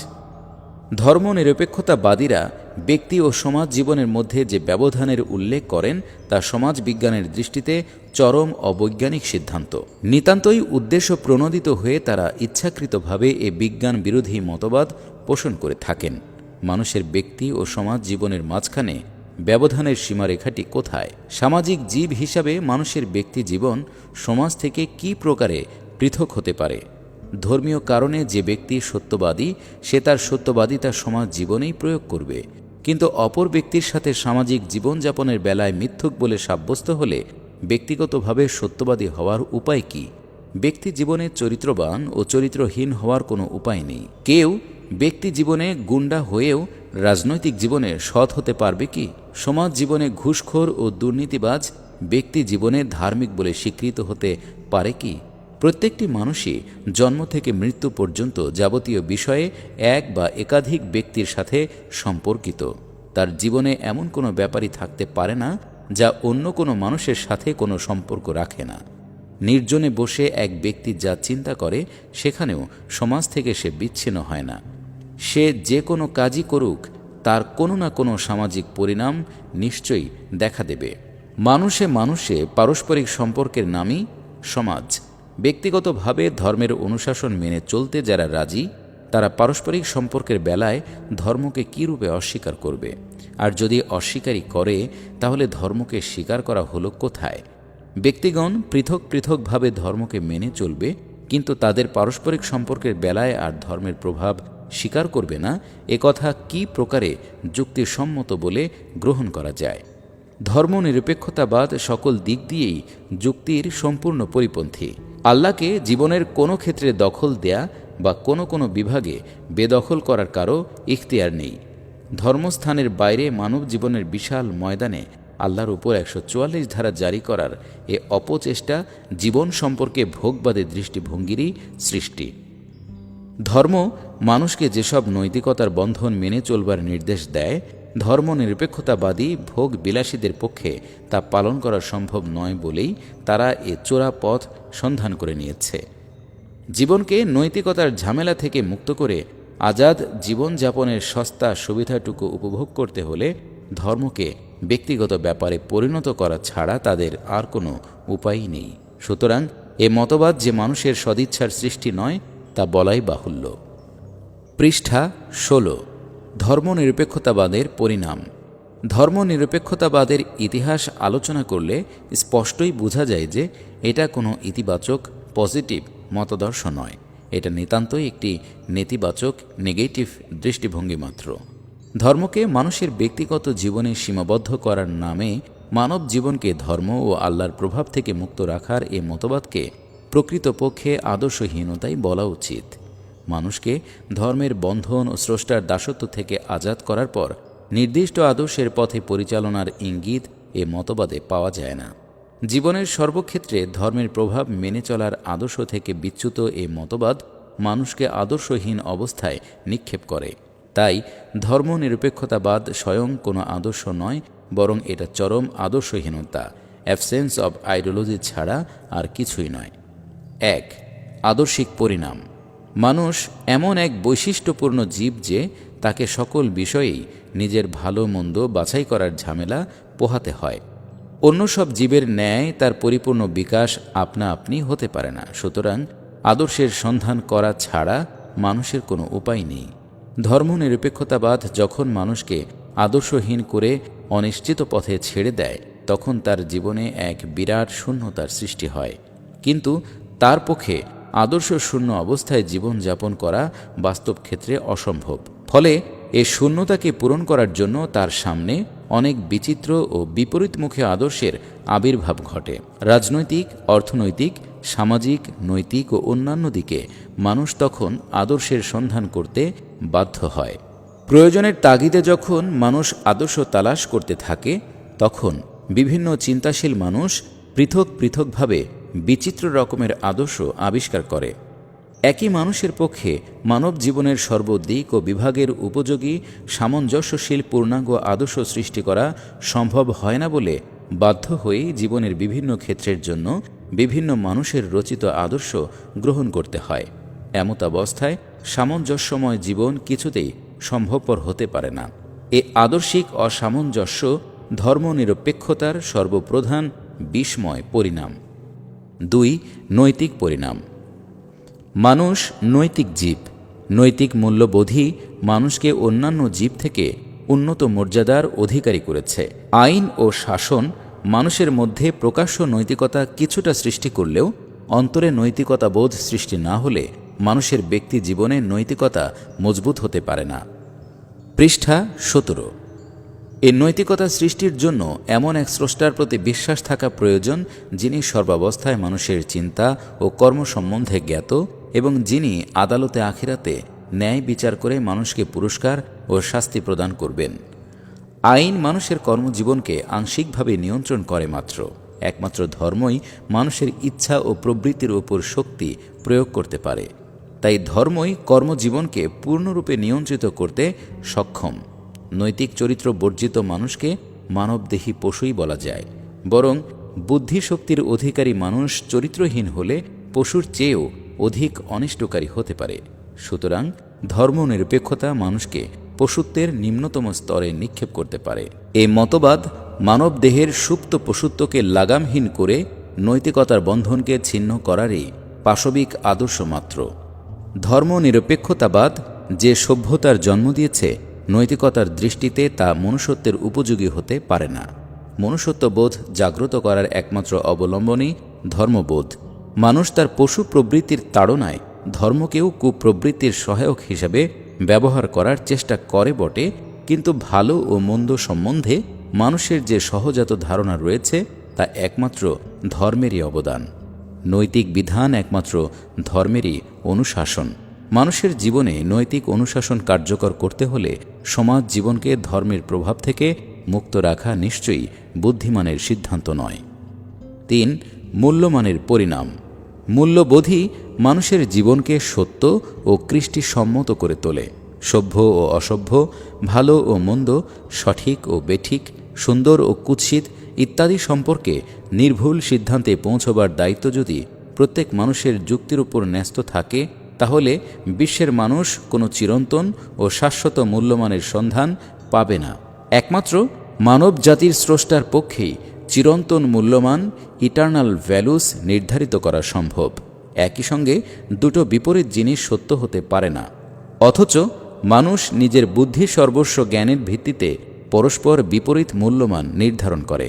ধর্মনিরপেক্ষতাবাদীরা ব্যক্তি ও সমাজ জীবনের মধ্যে যে ব্যবধানের উল্লেখ করেন তা সমাজ বিজ্ঞানের দৃষ্টিতে চরম অবৈজ্ঞানিক সিদ্ধান্ত। নিতান্তই উদ্দেশ্য প্রণোদিত হয়ে তারা ইচ্ছাকৃতভাবে এ বিজ্ঞান বিরোধী মতবাদ পোষণ করে থাকেন। মানুষের ব্যক্তি ও সমাজ জীবনের মাঝখানে ব্যবধানের সীমারেখাটি কোথায়? সামাজিক জীব হিসাবে মানুষের ব্যক্তি জীবন সমাজ থেকে কী প্রকারে পৃথক হতে পারে? ধর্মীয় কারণে যে ব্যক্তি সত্যবাদী সে তার সত্যবাদিতা সমাজ জীবনেই প্রয়োগ করবে, কিন্তু অপর ব্যক্তির সাথে সামাজিক জীবনযাপনের বেলায় মিথ্যুক বলে সাব্যস্ত হলে ব্যক্তিগতভাবে সত্যবাদী হওয়ার উপায় কি? ব্যক্তি জীবনে চরিত্রবান ও চরিত্রহীন হওয়ার কোনো উপায় নেই। কেউ ব্যক্তি জীবনে গুন্ডা হয়েও রাজনৈতিক জীবনে সৎ হতে পারবে কি? সমাজ জীবনে ঘুষখোর ও দুর্নীতিবাজ ব্যক্তি জীবনে ধার্মিক বলে স্বীকৃত হতে পারে কি? প্রত্যেকটি মানুষই জন্ম থেকে মৃত্যু পর্যন্ত যাবতীয় বিষয়ে এক বা একাধিক ব্যক্তির সাথে সম্পর্কিত। তার জীবনে এমন কোনো ব্যাপারই থাকতে পারে না যা অন্য কোনো মানুষের সাথে কোনো সম্পর্ক রাখে না। নির্জনে বসে এক ব্যক্তি যা চিন্তা করে সেখানেও সমাজ থেকে সে বিচ্ছিন্ন হয় না। সে যে কোনো কাজই করুক তার কোনো না কোনো সামাজিক পরিণাম নিশ্চয়ই দেখা দেবে। মানুষে মানুষে পারস্পরিক সম্পর্কের নামই সমাজ। ব্যক্তিগতভাবে ধর্মের অনুশাসন মেনে চলতে যারা রাজি তারা পারস্পরিক সম্পর্কের বেলায় ধর্মকে কী রূপে অস্বীকার করবে? আর যদি অস্বীকারই করে তাহলে ধর্মকে স্বীকার করা হলো কোথায়? ব্যক্তিগণ পৃথক পৃথকভাবে ধর্মকে মেনে চলবে, কিন্তু তাদের পারস্পরিক সম্পর্কের বেলায় আর ধর্মের প্রভাব স্বীকার করবে না, এ কথা কী প্রকারে যুক্তিসম্মত বলে গ্রহণ করা যায়? ধর্মনিরপেক্ষতাবাদ সকল দিক দিয়েই যুক্তির সম্পূর্ণ পরিপন্থী। আল্লাহকে জীবনের কোনো ক্ষেত্রে দখল দেয়া বা কোনো কোনো বিভাগে বেদখল করার কারো ইখতিয়ার নেই। ধর্মস্থানের বাইরে মানব জীবনের বিশাল ময়দানে আল্লাহর উপর 144 ধারা জারি করার এ অপচেষ্টা জীবন সম্পর্কে ভোগবাদী দৃষ্টিভঙ্গিরই সৃষ্টি। ধর্ম মানুষকে যেসব নৈতিকতার বন্ধন মেনে চলবার নির্দেশ দেয়, ধর্মনিরপেক্ষতাবাদী ভোগ বিলাসীদের পক্ষে তা পালন করা সম্ভব নয় বলেই তারা এ চোরা পথ সন্ধান করে নিয়েছে। জীবনকে নৈতিকতার ঝামেলা থেকে মুক্ত করে আজাদ জীবনযাপনের সস্তা সুবিধাটুকু উপভোগ করতে হলে ধর্মকে ব্যক্তিগত ব্যাপারে পরিণত করা ছাড়া তাদের আর কোনো উপায়ই নেই। সুতরাং এ মতবাদ যে মানুষের সদিচ্ছার সৃষ্টি নয় তা বলাই বাহুল্য। পৃষ্ঠা 16। ধর্মনিরপেক্ষতাবাদের পরিণাম। ধর্মনিরপেক্ষতাবাদের ইতিহাস আলোচনা করলে স্পষ্টই বোঝা যায় যে এটা কোনো ইতিবাচক পজিটিভ মতাদর্শ নয়। এটা নিতান্তই একটি নেতিবাচক নেগেটিভ দৃষ্টিভঙ্গি মাত্র। ধর্মকে মানুষের ব্যক্তিগত জীবনে সীমাবদ্ধ করার নামে মানব জীবনকে ধর্ম ও আল্লাহর প্রভাব থেকে মুক্ত রাখার এ মতবাদকে প্রকৃতপক্ষে আদর্শহীনতাই বলা উচিত। মানুষকে ধর্মের বন্ধন ও স্রষ্টার দাসত্ব থেকে আজাদ করার পর নির্দিষ্ট আদর্শের পথে পরিচালনার ইঙ্গিত এ মতবাদে পাওয়া যায় না। জীবনের সর্বক্ষেত্রে ধর্মের প্রভাব মেনে চলার আদর্শ থেকে বিচ্যুত এ মতবাদ মানুষকে আদর্শহীন অবস্থায় নিক্ষেপ করে। তাই ধর্মনিরপেক্ষতাবাদ স্বয়ং কোনো আদর্শ নয়, বরং এটা চরম আদর্শহীনতা, অ্যাবসেন্স অব আইডিওলজি ছাড়া আর কিছুই নয়। ১. আদর্শিক পরিণাম। মানুষ এমন এক বৈশিষ্ট্যপূর্ণ জীব যে তাকে সকল বিষয়েই নিজের ভালো মন্দ বাছাই করার ঝামেলা পোহাতে হয়। অন্য সব জীবের ন্যায় তার পরিপূর্ণ বিকাশ আপনা আপনি হতে পারে না। সুতরাং আদর্শের সন্ধান করা ছাড়া মানুষের কোনো উপায় নেই। ধর্মনিরপেক্ষতাবাদ যখন মানুষকে আদর্শহীন করে অনিশ্চিত পথে ছেড়ে দেয়, তখন তার জীবনে এক বিরাট শূন্যতার সৃষ্টি হয়। কিন্তু তার পক্ষে আদর্শ শূন্য অবস্থায় জীবনযাপন করা বাস্তব ক্ষেত্রে অসম্ভব। ফলে এ শূন্যতাকে পূরণ করার জন্য তার সামনে অনেক বিচিত্র ও বিপরীতমুখী আদর্শের আবির্ভাব ঘটে। রাজনৈতিক, অর্থনৈতিক, সামাজিক, নৈতিক ও অন্যান্য দিকে মানুষ তখন আদর্শের সন্ধান করতে বাধ্য হয়। প্রয়োজনের তাগিদে যখন মানুষ আদর্শ তালাশ করতে থাকে, তখন বিভিন্ন চিন্তাশীল মানুষ পৃথক পৃথকভাবে বিচিত্র রকমের আদর্শ আবিষ্কার করে। একই মানুষের পক্ষে মানব জীবনের সর্বদিক ও বিভাগের উপযোগী সামঞ্জস্যশীল পূর্ণাঙ্গ আদর্শ সৃষ্টি করা সম্ভব হয় না বলে বাধ্য হয়েই জীবনের বিভিন্ন ক্ষেত্রের জন্য বিভিন্ন মানুষের রচিত আদর্শ গ্রহণ করতে হয়। এমতাবস্থায় সামঞ্জস্যময় জীবন কিছুতেই সম্ভবপর হতে পারে না। এ আদর্শিক অসামঞ্জস্য ধর্মনিরপেক্ষতার সর্বপ্রধান বিস্ময় পরিণাম। ২. নৈতিক পরিণাম। মানুষ নৈতিক জীব। নৈতিক মূল্যবোধই মানুষকে অন্যান্য জীব থেকে উন্নত মর্যাদার অধিকারী করেছে। আইন ও শাসন মানুষের মধ্যে প্রকাশ্য নৈতিকতা কিছুটা সৃষ্টি করলেও অন্তরে নৈতিকতা বোধ সৃষ্টি না হলে মানুষের ব্যক্তি জীবনে নৈতিকতা মজবুত হতে পারে না। পৃষ্ঠা ১৭। এই নৈতিকতা সৃষ্টির জন্য এমন এক স্রষ্টার প্রতি বিশ্বাস থাকা প্রয়োজন, যিনি সর্বাবস্থায় মানুষের চিন্তা ও কর্ম সম্বন্ধে জ্ঞাত এবং যিনি আদালতে আখিরাতে ন্যায় বিচার করে মানুষকে পুরস্কার ও শাস্তি প্রদান করবেন। আইন মানুষের কর্মজীবনকে আংশিকভাবে নিয়ন্ত্রণ করে মাত্র। একমাত্র ধর্মই মানুষের ইচ্ছা ও প্রবৃত্তির উপর শক্তি প্রয়োগ করতে পারে। তাই ধর্মই কর্মজীবনকে পূর্ণরূপে নিয়ন্ত্রিত করতে সক্ষম। নৈতিক চরিত্র বর্জিত মানুষকে মানবদেহী পশুই বলা যায়। বরং বুদ্ধিশক্তির অধিকারী মানুষ চরিত্রহীন হলে পশুর চেয়েও অধিক অনিষ্টকারী হতে পারে। সুতরাং ধর্মনিরপেক্ষতা মানুষকে পশুত্বের নিম্নতম স্তরে নিক্ষেপ করতে পারে। এই মতবাদ মানবদেহের সুপ্ত পশুত্বকে লাগামহীন করে নৈতিকতার বন্ধনকে ছিন্ন করারই পাশবিক আদর্শ মাত্র। ধর্মনিরপেক্ষতাবাদ যে সভ্যতার জন্ম দিয়েছে, নৈতিকতার দৃষ্টিতে তা মনুষ্যত্বের উপযোগী হতে পারে না। মনুষ্যত্ববোধ জাগ্রত করার একমাত্র অবলম্বনই ধর্মবোধ। মানুষ তার পশু প্রবৃত্তির তাড়নায় ধর্মকেও কুপ্রবৃত্তির সহায়ক হিসাবে ব্যবহার করার চেষ্টা করে বটে, কিন্তু ভালো ও মন্দ সম্বন্ধে মানুষের যে সহজাত ধারণা রয়েছে তা একমাত্র ধর্মেরই অবদান। নৈতিক বিধান একমাত্র ধর্মেরই অনুশাসন। মানুষের জীবনে নৈতিক অনুশাসন কার্যকর করতে হলে সমাজ জীবনকে ধর্মের প্রভাব থেকে মুক্ত রাখা নিশ্চয়ই বুদ্ধিমানের সিদ্ধান্ত নয়। ৩. মূল্যমানের পরিণাম। মূল্যবোধই মানুষের জীবনকে সত্য ও কৃষ্টিসম্মত করে তোলে। সভ্য ও অসভ্য, ভালো ও মন্দ, সঠিক ও বেঠিক, সুন্দর ও কুৎসিত ইত্যাদি সম্পর্কে নির্ভুল সিদ্ধান্তে পৌঁছবার দায়িত্ব যদি প্রত্যেক মানুষের যুক্তির উপর ন্যস্ত থাকে, তাহলে বিশ্বের মানুষ কোনো চিরন্তন ও শাশ্বত মূল্যমানের সন্ধান পাবে না। একমাত্র মানব জাতির স্রষ্টার পক্ষেই চিরন্তন মূল্যমান, ইটার্নাল ভ্যালুস নির্ধারিত করা সম্ভব। একই সঙ্গে দুটো বিপরীত জিনিস সত্য হতে পারে না। অথচ মানুষ নিজের বুদ্ধি সর্বস্ব জ্ঞানের ভিত্তিতে পরস্পর বিপরীত মূল্যমান নির্ধারণ করে।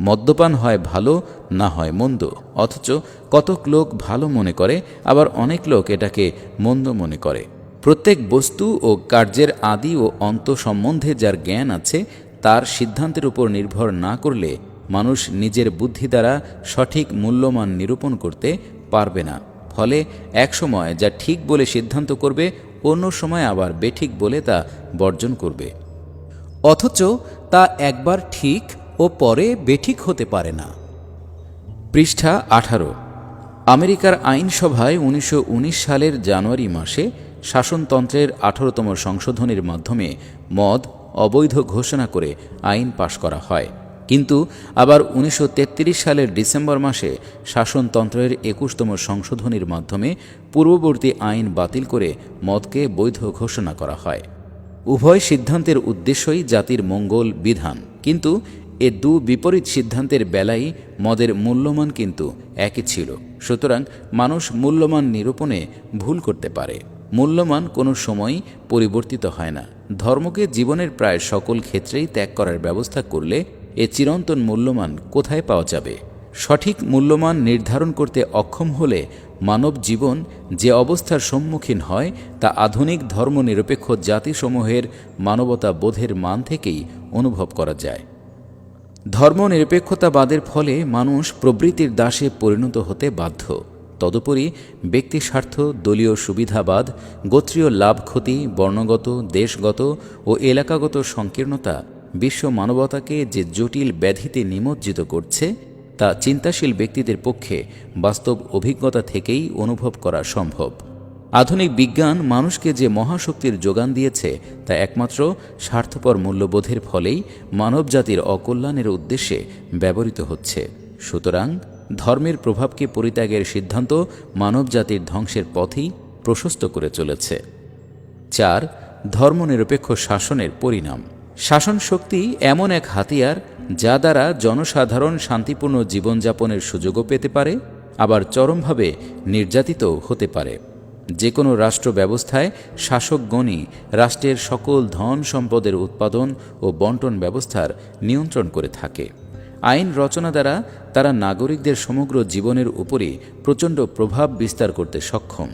মদ্যপান হয় ভালো, না হয় মন্দ, অথচ কতক লোক ভালো মনে করে, আবার অনেক লোক এটাকে মন্দ মনে করে। প্রত্যেক বস্তু ও কার্যের আদি ও অন্ত সম্বন্ধে যার জ্ঞান আছে, তার সিদ্ধান্তের উপর নির্ভর না করলে মানুষ নিজের বুদ্ধি দ্বারা সঠিক মূল্যমান নিরূপণ করতে পারবে না। ফলে এক সময় যা ঠিক বলে সিদ্ধান্ত করবে, অন্য সময় আবার বেঠিক বলে তা বর্জন করবে, অথচ তা একবার ঠিক ও পরে বেঠিক হতে পারে না। পৃষ্ঠা 18। আমেরিকার আইনসভায় 1919 সালের জানুয়ারি মাসে শাসনতন্ত্রের 18তম সংশোধনীর মাধ্যমে মদ অবৈধ ঘোষণা করে আইন পাশ করা হয়। কিন্তু আবার 1933 সালের ডিসেম্বর মাসে শাসনতন্ত্রের 21তম সংশোধনীর মাধ্যমে পূর্ববর্তী আইন বাতিল করে মদকে বৈধ ঘোষণা করা হয়। উভয় সিদ্ধান্তের উদ্দেশ্যই জাতির মঙ্গল বিধান, কিন্তু এ দু বিপরীত সিদ্ধান্তের বেলায় মদের মূল্যমান কিন্তু একই ছিল। সুতরাং মানুষ মূল্যমান নিরূপণে ভুল করতে পারে। মূল্যমান কোনো সময়ই পরিবর্তিত হয় না। ধর্মকে জীবনের প্রায় সকল ক্ষেত্রেই ত্যাগ করার ব্যবস্থা করলে এ চিরন্তন মূল্যমান কোথায় পাওয়া যাবে? সঠিক মূল্যমান নির্ধারণ করতে অক্ষম হলে মানব জীবন যে অবস্থার সম্মুখীন হয় তা আধুনিক ধর্মনিরপেক্ষ জাতিসমূহের মানবতা বোধের মান থেকেই অনুভব করা যায়। ধর্মনিরপেক্ষতাবাদের ফলে মানুষ প্রবৃত্তির দাসে পরিণত হতে বাধ্য। তদুপরি ব্যক্তিস্বার্থ, দলীয় সুবিধাবাদ, গোত্রীয় লাভ ক্ষতি, বর্ণগত, দেশগত ও এলাকাগত সংকীর্ণতা বিশ্ব মানবতাকে যে জটিল ব্যাধিতে নিমজ্জিত করছে তা চিন্তাশীল ব্যক্তিদের পক্ষে বাস্তব অভিজ্ঞতা থেকেই অনুভব করা সম্ভব। আধুনিক বিজ্ঞান মানুষকে যে মহাশক্তির যোগান দিয়েছে তা একমাত্র স্বার্থপর মূল্যবোধের ফলেই মানবজাতির অকল্যাণের উদ্দেশ্যে ব্যবহৃত হচ্ছে। সুতরাং ধর্মের প্রভাবকে পরিত্যাগের সিদ্ধান্ত মানবজাতির ধ্বংসের পথেই প্রশস্ত করে চলেছে। 4. ধর্মনিরপেক্ষ শাসনের পরিণাম। শাসন শক্তি এমন এক হাতিয়ার যা দ্বারা জনসাধারণ শান্তিপূর্ণ জীবনযাপনের সুযোগও পেতে পারে, আবার চরমভাবে নির্যাতিত হতে পারে। যে কোনো রাষ্ট্র ব্যবস্থায় শাসকগণই রাষ্ট্রের সকল ধন সম্পদের উৎপাদন ও বন্টন ব্যবস্থার নিয়ন্ত্রণ করে থাকে। আইন রচনা দ্বারা তারা নাগরিকদের সমগ্র জীবনের উপরই প্রচণ্ড প্রভাব বিস্তার করতে সক্ষম।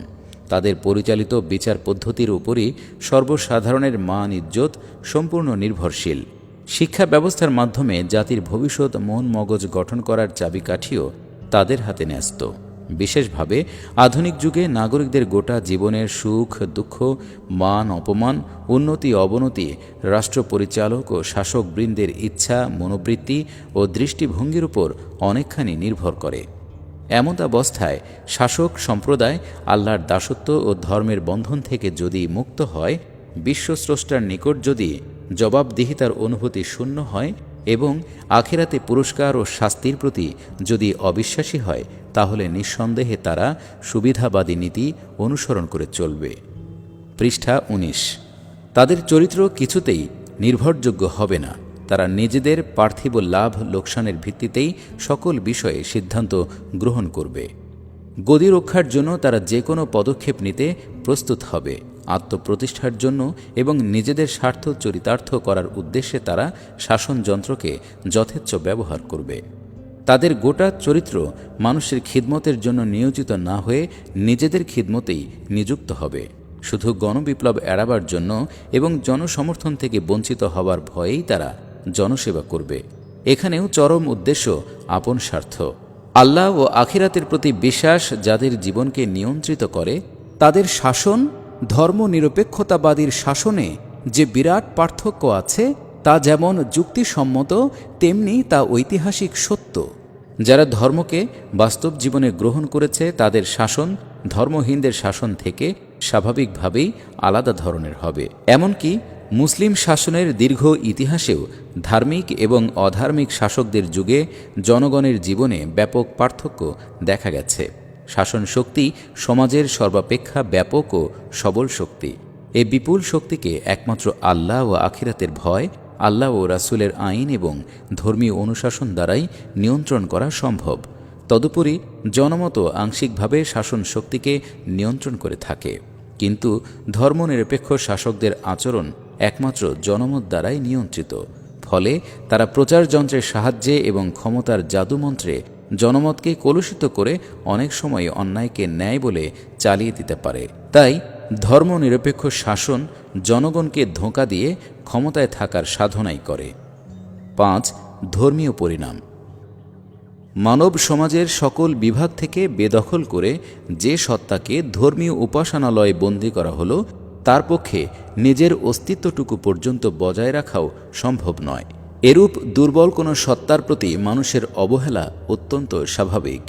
তাদের পরিচালিত বিচার পদ্ধতির উপরই সর্বসাধারণের মান ইজ্জত সম্পূর্ণ নির্ভরশীল। শিক্ষা ব্যবস্থার মাধ্যমে জাতির ভবিষ্যৎ মন মগজ গঠন করার চাবিকাঠিও তাদের হাতে ন্যস্ত। বিশেষভাবে আধুনিক যুগে নাগরিকদের গোটা জীবনের সুখ দুঃখ, মান অপমান, উন্নতি অবনতি রাষ্ট্র পরিচালক ও শাসকবৃন্দের ইচ্ছা, মনোবৃত্তি ও দৃষ্টিভঙ্গির উপর অনেকখানি নির্ভর করে। এমত অবস্থায় শাসক সম্প্রদায় আল্লাহর দাসত্ব ও ধর্মের বন্ধন থেকে যদি মুক্ত হয়, বিশ্বস্রষ্টার নিকট যদি জবাবদিহিতার অনুভূতি শূন্য হয় এবং আখিরাতে পুরস্কার ও শাস্তির প্রতি যদি অবিশ্বাসী হয়, তাহলে নিঃসন্দেহে তারা সুবিধাবাদী নীতি অনুসরণ করে চলবে। পৃষ্ঠা 19। তাদের চরিত্র কিছুতেই নির্ভরযোগ্য হবে না। তারা নিজেদের পার্থিব লাভ লোকসানের ভিত্তিতেই সকল বিষয়ে সিদ্ধান্ত গ্রহণ করবে। গদি রক্ষার জন্য তারা যে কোনো পদক্ষেপ নিতে প্রস্তুত হবে। আত্মপ্রতিষ্ঠার জন্য এবং নিজেদের স্বার্থ চরিতার্থ করার উদ্দেশ্যে তারা শাসনযন্ত্রকে যথেচ্ছ ব্যবহার করবে। তাদের গোটা চরিত্র মানুষের খিদমতের জন্য নিয়োজিত না হয়ে নিজেদের খিদমতেই নিযুক্ত হবে। শুধু গণবিপ্লব এড়াবার জন্য এবং জনসমর্থন থেকে বঞ্চিত হবার ভয়েই তারা জনসেবা করবে। এখানেও চরম উদ্দেশ্য আপন স্বার্থ। আল্লাহ ও আখিরাতের প্রতি বিশ্বাস যাদের জীবনকে নিয়ন্ত্রিত করে, তাদের শাসন ধর্মনিরপেক্ষতাবাদীর শাসনে যে বিরাট পার্থক্য আছে তা যেমন যুক্তিসম্মত তেমনি তা ঐতিহাসিক সত্য। যারা ধর্মকে বাস্তব জীবনে গ্রহণ করেছে তাদের শাসন ধর্মহীনদের শাসন থেকে স্বাভাবিকভাবেই আলাদা ধরনের হবে। এমনকি মুসলিম শাসনের দীর্ঘ ইতিহাসেও ধার্মিক এবং অধার্মিক শাসকদের যুগে জনগণের জীবনে ব্যাপক পার্থক্য দেখা গেছে। শাসন শক্তি সমাজের সর্বাপেক্ষা ব্যাপক ও সবল শক্তি। এই বিপুল শক্তিকে একমাত্র আল্লাহ ও আখিরাতের ভয়, আল্লাহ ও রাসূলের আইন এবং ধর্মীয় অনুশাসন দ্বারাই নিয়ন্ত্রণ করা সম্ভব। তদুপরি জনমত আংশিকভাবে শাসন শক্তিকে নিয়ন্ত্রণ করে থাকে, কিন্তু ধর্মনিরপেক্ষ শাসকদের আচরণ একমাত্র জনমত দ্বারাই নিয়ন্ত্রিত। ফলে তারা প্রচারযন্ত্রের সাহায্যে এবং ক্ষমতার জাদুমন্ত্রে জনমতকে কলুষিত করে অনেক সময় অন্যায়কে ন্যায় বলে চালিয়ে দিতে পারে। তাই ধর্মনিরপেক্ষ শাসন জনগণকে ধোঁকা দিয়ে ক্ষমতায় থাকার সাধনাই করে। 5. ধর্মীয় পরিণাম। মানব সমাজের সকল বিভাগ থেকে বেদখল করে যে সত্তাকে ধর্মীয় উপাসনালয়ে বন্দী করা হলো, তার পক্ষে নিজের অস্তিত্বটুকু পর্যন্ত বজায় রাখাও সম্ভব নয়। এরূপ দুর্বল কোনো সত্তার প্রতি মানুষের অবহেলা অত্যন্ত স্বাভাবিক।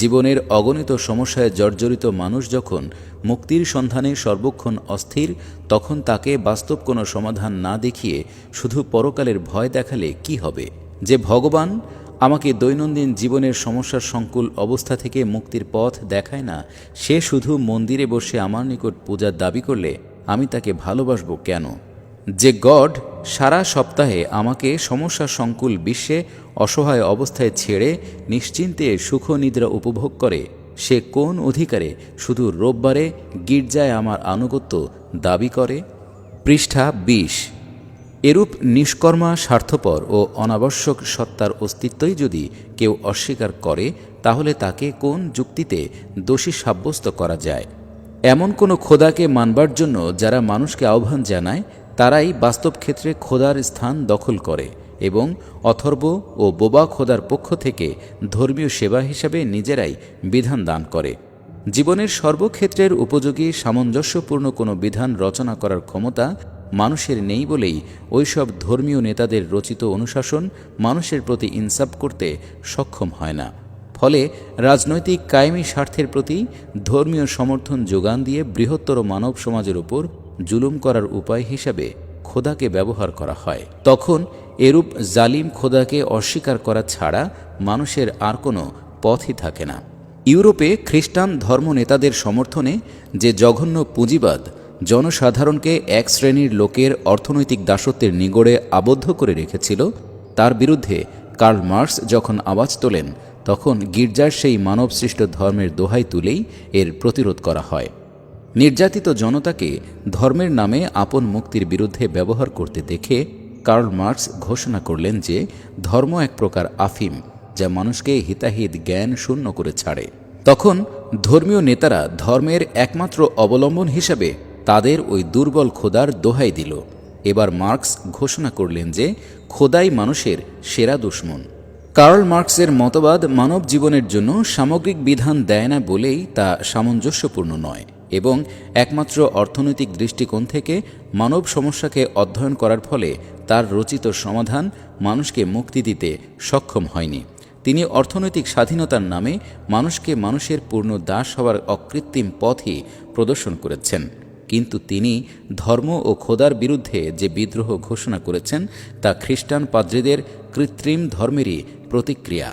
জীবনের অগণিত সমস্যায় জর্জরিত মানুষ যখন মুক্তির সন্ধানে সর্বক্ষণ অস্থির, তখন তাকে বাস্তব কোনো সমাধান না দেখিয়ে শুধু পরকালের ভয় দেখালে কি হবে? যে ভগবান আমাকে দৈনন্দিন জীবনের সমস্যার সংকুল অবস্থা থেকে মুক্তির পথ দেখায় না, সে শুধু মন্দিরে বসে আমার নিকট পূজার দাবি করলে আমি তাকে ভালোবাসব কেন? যে গড সারা সপ্তাহে আমাকে সমস্যা সংকুল বিশ্বে অসহায় অবস্থায় ছেড়ে নিশ্চিন্তে সুখনিদ্রা উপভোগ করে, সে কোন অধিকারে শুধু রোববারে গির্জায় আমার আনুগত্য দাবি করে? পৃষ্ঠা ২০। এরূপ নিষ্কর্মা, স্বার্থপর ও অনাবশ্যক সত্তার অস্তিত্বই যদি কেউ অস্বীকার করে, তাহলে তাকে কোন যুক্তিতে দোষী সাব্যস্ত করা যায়? এমন কোনো খোদাকে মানবার জন্য যারা মানুষকে আহ্বান জানায়, তারাই বাস্তব ক্ষেত্রে খোদার স্থান দখল করে এবং অথর্ব ও বোবা খোদার পক্ষ থেকে ধর্মীয় সেবা হিসাবে নিজেরাই বিধান দান করে। জীবনের সর্বক্ষেত্রের উপযোগী সামঞ্জস্যপূর্ণ কোনো বিধান রচনা করার ক্ষমতা মানুষের নেই বলেই ওইসব ধর্মীয় নেতাদের রচিত অনুশাসন মানুষের প্রতি ইনসাফ করতে সক্ষম হয় না। ফলে রাজনৈতিক কায়েমি স্বার্থের প্রতি ধর্মীয় সমর্থন যোগান দিয়ে বৃহত্তর মানব সমাজের উপর জুলুম করার উপায় হিসাবে খোদাকে ব্যবহার করা হয়। তখন এরূপ জালিম খোদাকে অস্বীকার করা ছাড়া মানুষের আর কোনো পথই থাকে না। ইউরোপে খ্রিস্টান ধর্মনেতাদের সমর্থনে যে জঘন্য পুঁজিবাদ জনসাধারণকে এক শ্রেণীর লোকের অর্থনৈতিক দাসত্বের নিগড়ে আবদ্ধ করে রেখেছিল, তার বিরুদ্ধে কার্ল মার্কস যখন আওয়াজ তোলেন, তখন গির্জার সেই মানবসৃষ্ট ধর্মের দোহাই তুলেই এর প্রতিরোধ করা হয়। নির্যাতিত জনতাকে ধর্মের নামে আপন মুক্তির বিরুদ্ধে ব্যবহার করতে দেখে কার্ল মার্কস ঘোষণা করলেন যে ধর্ম এক প্রকার আফিম, যা মানুষকে হিতাহিত জ্ঞান শূন্য করে ছাড়ে। তখন ধর্মীয় নেতারা ধর্মের একমাত্র অবলম্বন হিসাবে তাদের ওই দুর্বল খোদার দোহাই দিল। এবার মার্কস ঘোষণা করলেন যে খোদাই মানুষের সেরা দুশমন। কার্ল মার্কসের মতবাদ মানব জীবনের জন্য সামগ্রিক বিধান দেয় না বলেই তা সামঞ্জস্যপূর্ণ নয় এবং একমাত্র অর্থনৈতিক দৃষ্টিকোণ থেকে মানব সমস্যাকে অধ্যয়ন করার ফলে তার রচিত সমাধান মানুষকে মুক্তি দিতে সক্ষম হয়নি। তিনি অর্থনৈতিক স্বাধীনতার নামে মানুষকে মানুষের পূর্ণ দাস হওয়ার অকৃত্রিম পথই প্রদর্শন করেছেন, কিন্তু তিনি ধর্ম ও খোদার বিরুদ্ধে যে বিদ্রোহ ঘোষণা করেছেন তা খ্রিস্টান পাদ্রীদের কৃত্রিম ধর্মেরই প্রতিক্রিয়া।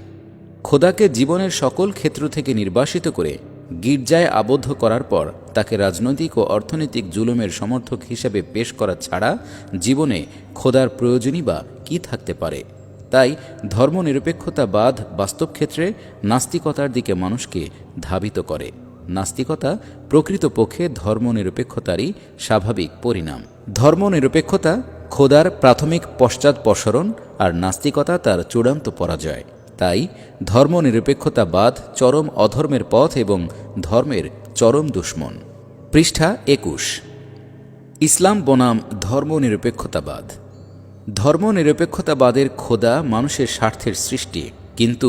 খোদাকে জীবনের সকল ক্ষেত্র থেকে নির্বাসিত করে গির্জায় আবদ্ধ করার পর তাকে রাজনৈতিক ও অর্থনৈতিক জুলুমের সমর্থক হিসেবে পেশ করা ছাড়া জীবনে খোদার প্রয়োজনই বা কী থাকতে পারে? তাই ধর্মনিরপেক্ষতাবাদ বাস্তব ক্ষেত্রে নাস্তিকতার দিকে মানুষকে ধাবিত করে। নাস্তিকতা প্রকৃতপক্ষে ধর্মনিরপেক্ষতারই স্বাভাবিক পরিণাম। ধর্মনিরপেক্ষতা খোদার প্রাথমিক পশ্চাৎপসরণ আর নাস্তিকতা তার চূড়ান্ত পরাজয়। তাই ধর্মনিরপেক্ষতাবাদ চরম অধর্মের পথ এবং ধর্মের চরম দুশমন। পৃষ্ঠা ২১। ইসলাম বনাম ধর্মনিরপেক্ষতাবাদ। ধর্মনিরপেক্ষতাবাদের খোদা মানুষের স্বার্থের সৃষ্টি, কিন্তু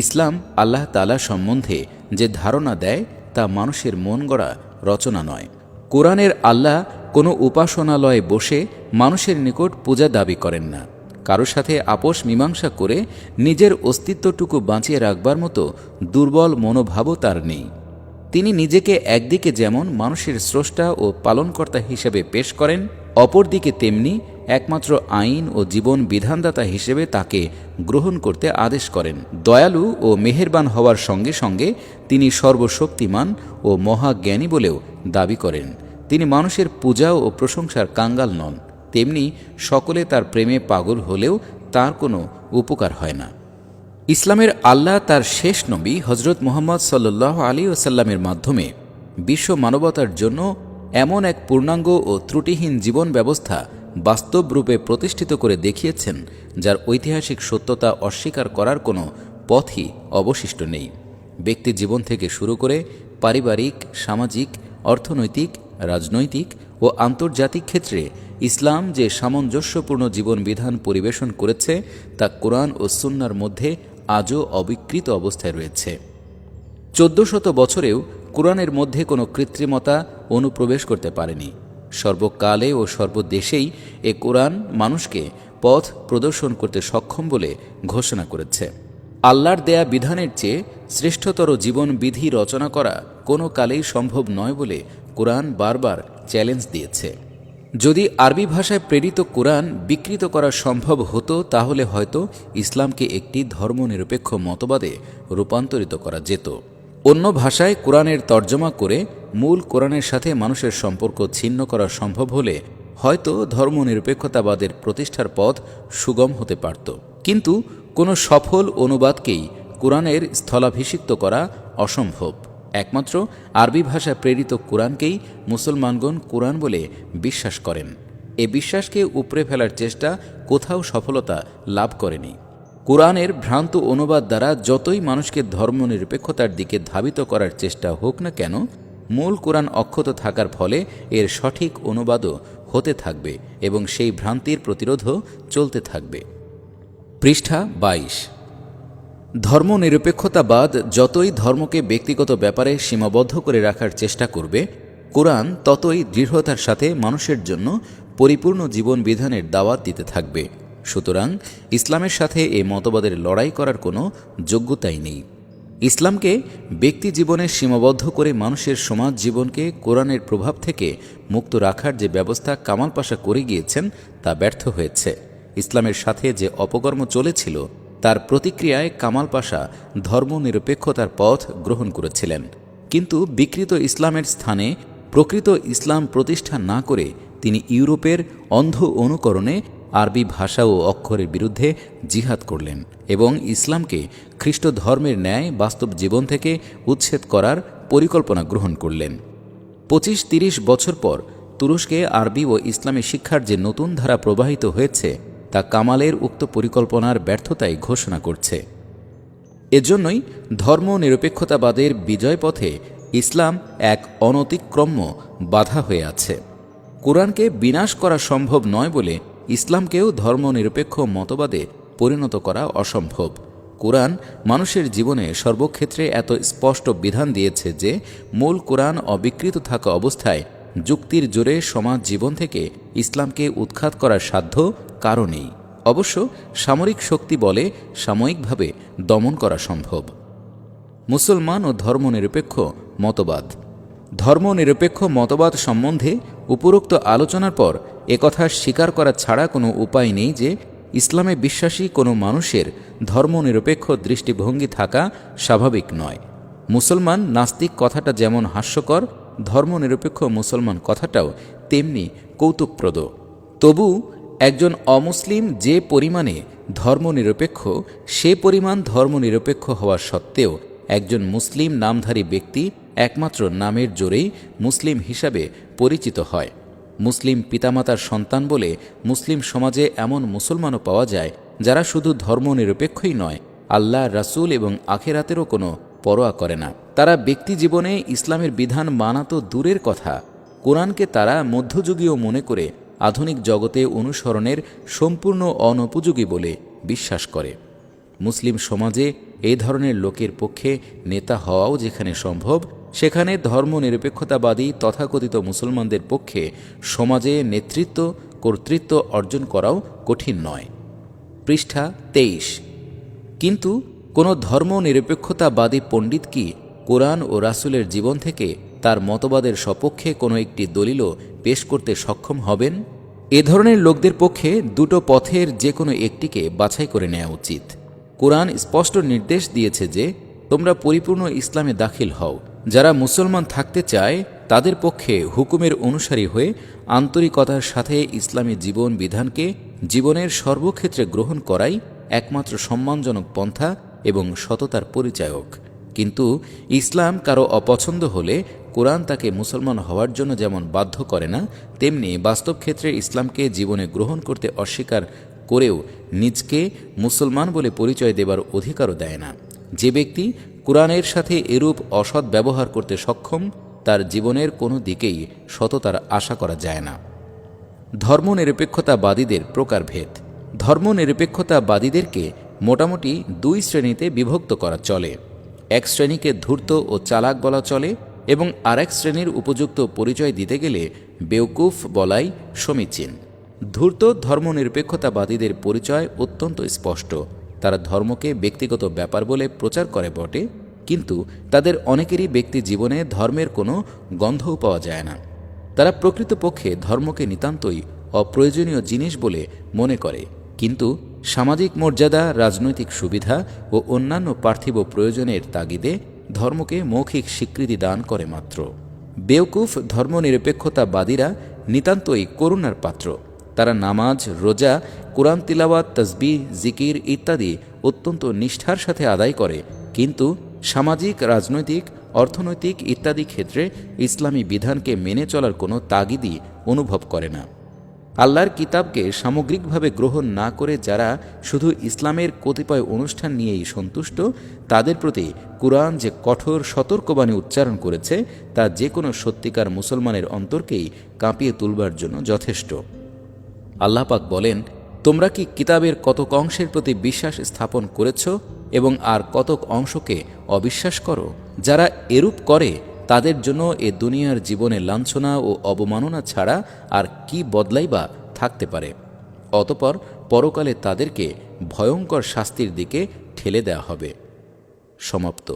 ইসলাম আল্লাহ তাআলা সম্বন্ধে যে ধারণা দেয় তা মানুষের মন গড়া রচনা নয়। কোরআনের আল্লাহ কোনো উপাসনালয়ে বসে মানুষের নিকট পূজা দাবি করেন না। কারো সাথে আপোষ মীমাংসা করে নিজের অস্তিত্বটুকু বাঁচিয়ে রাখবার মতো দুর্বল মনোভাবও তার নেই। তিনি নিজেকে একদিকে যেমন মানুষের স্রষ্টা ও পালনকর্তা হিসেবে পেশ করেন, অপরদিকে তেমনি একমাত্র আইন ও জীবন বিধানদাতা হিসেবে তাকে গ্রহণ করতে আদেশ করেন। দয়ালু ও মেহেরবান হওয়ার সঙ্গে সঙ্গে তিনি সর্বশক্তিমান ও মহাজ্ঞানী বলেও দাবি করেন। তিনি মানুষের পূজা ও প্রশংসার কাঙ্গাল নন, তেমনি সকলে তার প্রেমে পাগল হলেও তার কোনো উপকার হয় না। ইসলামের আল্লাহ তার শেষ নবী হজরত মুহাম্মদ সাল্লাল্লাহু আলাইহি ওয়াসাল্লামের মাধ্যমে বিশ্ব মানবতার জন্য এমন এক পূর্ণাঙ্গ ও ত্রুটিহীন জীবন ব্যবস্থা বাস্তব রূপে প্রতিষ্ঠিত করে দেখিয়েছেন, যার ঐতিহাসিক সত্যতা অস্বীকার করার কোনো পথই অবশিষ্ট নেই। ব্যক্তি জীবন থেকে শুরু করে পারিবারিক, সামাজিক, অর্থনৈতিক, রাজনৈতিক ও আন্তর্জাতিক ক্ষেত্রে ইসলাম যে সামঞ্জস্যপূর্ণ জীবন বিধান পরিবেশন করেছে তা কোরআন ও সুন্নাহর মধ্যে আজও অবিকৃত অবস্থায় রয়েছে। 1400 বছরেও কোরআনের মধ্যে কোনো কৃত্রিমতা অনুপ্রবেশ করতে পারেনি। সর্বকালে ও সর্বদেশেই এ কোরআন মানুষকে পথ প্রদর্শন করতে সক্ষম বলে ঘোষণা করেছে। আল্লাহর দেয়া বিধানের চেয়ে শ্রেষ্ঠতর জীবন বিধি রচনা করা কোনো কালেই সম্ভব নয় বলে কোরআন বারবার চ্যালেঞ্জ দিয়েছে। যদি আরবি ভাষায় প্রেরিত কোরআন বিকৃত করা সম্ভব হতো তাহলে হয়তো ইসলামকে একটি ধর্মনিরপেক্ষ মতবাদে রূপান্তরিত করা যেত। অন্য ভাষায় কোরআনের তর্জমা করে মূল কোরআনের সাথে মানুষের সম্পর্ক ছিন্ন করা সম্ভব হলে হয়তো ধর্মনিরপেক্ষতাবাদের প্রতিষ্ঠার পথ সুগম হতে পারত। কিন্তু কোনো সফল অনুবাদকেই কোরআনের স্থলাভিষিক্ত করা অসম্ভব। একমাত্র আরবি ভাষায় প্রেরিত কোরআনকেই মুসলমানগণ কোরআন বলে বিশ্বাস করেন। এ বিশ্বাসকে উপড়ে ফেলার চেষ্টা কোথাও সফলতা লাভ করেনি। কোরআনের ভ্রান্ত অনুবাদ দ্বারা যতই মানুষকে ধর্মনিরপেক্ষতার দিকে ধাবিত করার চেষ্টা হোক না কেন, মূল কোরআন অক্ষত থাকার ফলে এর সঠিক অনুবাদও হতে থাকবে এবং সেই ভ্রান্তির প্রতিরোধও চলতে থাকবে। পৃষ্ঠা 22। ধর্মনিরপেক্ষতাবাদ যতই ধর্মকে ব্যক্তিগত ব্যাপারে সীমাবদ্ধ করে রাখার চেষ্টা করবে, কোরআন ততই দৃঢ়তার সাথে মানুষের জন্য পরিপূর্ণ জীবন বিধানের দাওয়াত দিতে থাকবে। সুতরাং ইসলামের সাথে এই মতবাদের লড়াই করার কোনো যোগ্যতাই নেই। ইসলামকে ব্যক্তি জীবনে সীমাবদ্ধ করে মানুষের সমাজ জীবনকে কোরআনের প্রভাব থেকে মুক্ত রাখার যে ব্যবস্থা কামাল পাশা করে গিয়েছেন তা ব্যর্থ হয়েছে। ইসলামের সাথে যে অপকর্ম চলেছিল তার প্রতিক্রিয়ায় কামাল পাশা ধর্মনিরপেক্ষতার পথ গ্রহণ করেছিলেন। কিন্তু বিকৃত ইসলামের স্থানে প্রকৃত ইসলাম প্রতিষ্ঠা না করে তিনি ইউরোপের অন্ধ অনুকরণে আরবি ভাষা ও অক্ষরের বিরুদ্ধে জিহাদ করলেন এবং ইসলামকে খ্রিস্ট ধর্মের ন্যায় বাস্তব জীবন থেকে উচ্ছেদ করার পরিকল্পনা গ্রহণ করলেন। 25-30 বছর পর তুরস্কে আরবি ও ইসলামী শিক্ষার যে নতুন ধারা প্রবাহিত হয়েছে তা কামালের উক্ত পরিকল্পনার ব্যর্থতাই ঘোষণা করছে। এজন্যই ধর্মনিরপেক্ষতাবাদের বিজয় পথে ইসলাম এক অনতিক্রম্য বাধা হয়ে আছে। কোরআনকে বিনাশ করা সম্ভব নয় বলে ইসলামকেও ধর্মনিরপেক্ষ মতবাদে পরিণত করা অসম্ভব। কোরআন মানুষের জীবনে সর্বক্ষেত্রে এত স্পষ্ট বিধান দিয়েছে যে মূল কোরআন অবিকৃত থাকা অবস্থায় যুক্তির জোরে সমাজ জীবন থেকে ইসলামকে উৎখাত করার সাধ্য কারও নেই। অবশ্য সামরিক শক্তি বলে সাময়িকভাবে দমন করা সম্ভব। মুসলমান ও ধর্মনিরপেক্ষ মতবাদ। ধর্মনিরপেক্ষ মতবাদ সম্বন্ধে উপরোক্ত আলোচনার পর একথা স্বীকার করা ছাড়া কোনো উপায় নেই যে ইসলামে বিশ্বাসী কোনো মানুষের ধর্মনিরপেক্ষ দৃষ্টিভঙ্গি থাকা স্বাভাবিক নয়। মুসলমান নাস্তিক কথাটা যেমন হাস্যকর, ধর্মনিরপেক্ষ মুসলমান কথাটাও তেমনি কৌতুকপ্রদ। তবু একজন অমুসলিম যে পরিমাণে ধর্মনিরপেক্ষ, সে পরিমাণ ধর্মনিরপেক্ষ হওয়া সত্ত্বেও একজন মুসলিম নামধারী ব্যক্তি একমাত্র নামের জোরেই মুসলিম হিসাবে পরিচিত হয়। মুসলিম পিতামাতার সন্তান বলে মুসলিম সমাজে এমন মুসলমানও পাওয়া যায় যারা শুধু ধর্মনিরপেক্ষই নয়, আল্লাহ, রাসূল এবং আখিরাতেরও কোনো পরোয়া করে না। তারা ব্যক্তি জীবনে ইসলামের বিধান মানা তো দূরের কথা, কোরআনকে তারা মধ্যযুগীয় মনে করে আধুনিক জগতে অনুসরণের সম্পূর্ণ অনুপযোগী বলে বিশ্বাস করে। মুসলিম সমাজে এই ধরনের লোকের পক্ষে নেতা হওয়াও যেখানে সম্ভব, সেখানে ধর্মনিরপেক্ষতাবাদী তথাকথিত মুসলমানদের পক্ষে সমাজে নেতৃত্ব, কর্তৃত্ব অর্জন করাও কঠিন নয়। পৃষ্ঠা 23। কিন্তু কোনো ধর্মনিরপেক্ষতাবাদী পণ্ডিত কি কোরআন ও রাসূলের জীবন থেকে তার মতবাদের সপক্ষে কোনো একটি দলিলও পেশ করতে সক্ষম হবেন? এ ধরনের লোকদের পক্ষে দুটো পথের যে কোনো একটিকে বাছাই করে নেওয়া উচিত। কোরআন স্পষ্ট নির্দেশ দিয়েছে যে তোমরা পরিপূর্ণ ইসলামে দাখিল হও। যারা মুসলমান থাকতে চায় তাদের পক্ষে হুকুমের অনুসারী হয়ে আন্তরিকতার সাথে ইসলামী জীবন বিধানকে জীবনের সর্বক্ষেত্রে গ্রহণ করাই একমাত্র সম্মানজনক পন্থা এবং সততার পরিচায়ক। কিন্তু ইসলাম কারো অপছন্দ হলে কোরআন তাকে মুসলমান হওয়ার জন্য যেমন বাধ্য করে না, তেমনি বাস্তব ক্ষেত্রে ইসলামকে জীবনে গ্রহণ করতে অস্বীকার করেও নিজকে মুসলমান বলে পরিচয় দেবার অধিকারও দেয় না। যে ব্যক্তি কোরআনের সাথে এরূপ অসৎ ব্যবহার করতে সক্ষম, তার জীবনের কোনো দিকেই সততার আশা করা যায় না। ধর্মনিরপেক্ষতাবাদীদের প্রকারভেদ। ধর্মনিরপেক্ষতাবাদীদেরকে মোটামুটি দুই শ্রেণীতে বিভক্ত করা চলে। এক শ্রেণীকে ধূর্ত ও চালাক বলা চলে এবং আরেক শ্রেণীর উপযুক্ত পরিচয় দিতে গেলে বেওকুফ বলাই সমীচীন। ধূর্ত ধর্মনিরপেক্ষতাবাদীদের পরিচয় অত্যন্ত স্পষ্ট। তারা ধর্মকে ব্যক্তিগত ব্যাপার বলে প্রচার করে বটে, কিন্তু তাদের অনেকেরই ব্যক্তি জীবনে ধর্মের কোনো গন্ধও পাওয়া যায় না। তারা প্রকৃতপক্ষে ধর্মকে নিতান্তই অপ্রয়োজনীয় জিনিস বলে মনে করে, কিন্তু সামাজিক মর্যাদা, রাজনৈতিক সুবিধা ও অন্যান্য পার্থিব প্রয়োজনের তাগিদে ধর্মকে মৌখিক স্বীকৃতি দান করে মাত্র। বেওকুফ ধর্মনিরপেক্ষতাবাদীরা নিতান্তই করুণার পাত্র। তারা নামাজ, রোজা, কোরআন তিলাওয়াত, তসবিহ, জিকির ইত্যাদি অত্যন্ত নিষ্ঠার সাথে আদায় করে, কিন্তু সামাজিক, রাজনৈতিক, অর্থনৈতিক ইত্যাদি ক্ষেত্রে ইসলামী বিধানকে মেনে চলার কোনো তাগিদই অনুভব করে না। আল্লাহর কিতাবকে সামগ্রিকভাবে গ্রহণ না করে যারা শুধু ইসলামের কতিপয় অনুষ্ঠান নিয়েই সন্তুষ্ট, তাদের প্রতি কুরআন যে কঠোর সতর্কবাণী উচ্চারণ করেছে তা যে কোনো সত্যিকার মুসলমানের অন্তরকেই কাঁপিয়ে তুলবার জন্য যথেষ্ট। আল্লাহ পাক বলেন, তোমরা কি কিতাবের কতক অংশের প্রতি বিশ্বাস স্থাপন করেছ এবং আর কতক অংশকে অবিশ্বাস করো? যারা এরূপ করে তাদের জন্য এ দুনিয়ার জীবনে লাঞ্ছনা ও অবমাননা ছাড়া আর কি বদলাই বা থাকতে পারে? অতপর পরকালে তাদেরকে ভয়ঙ্কর শাস্তির দিকে ঠেলে দেওয়া হবে। সমাপ্ত।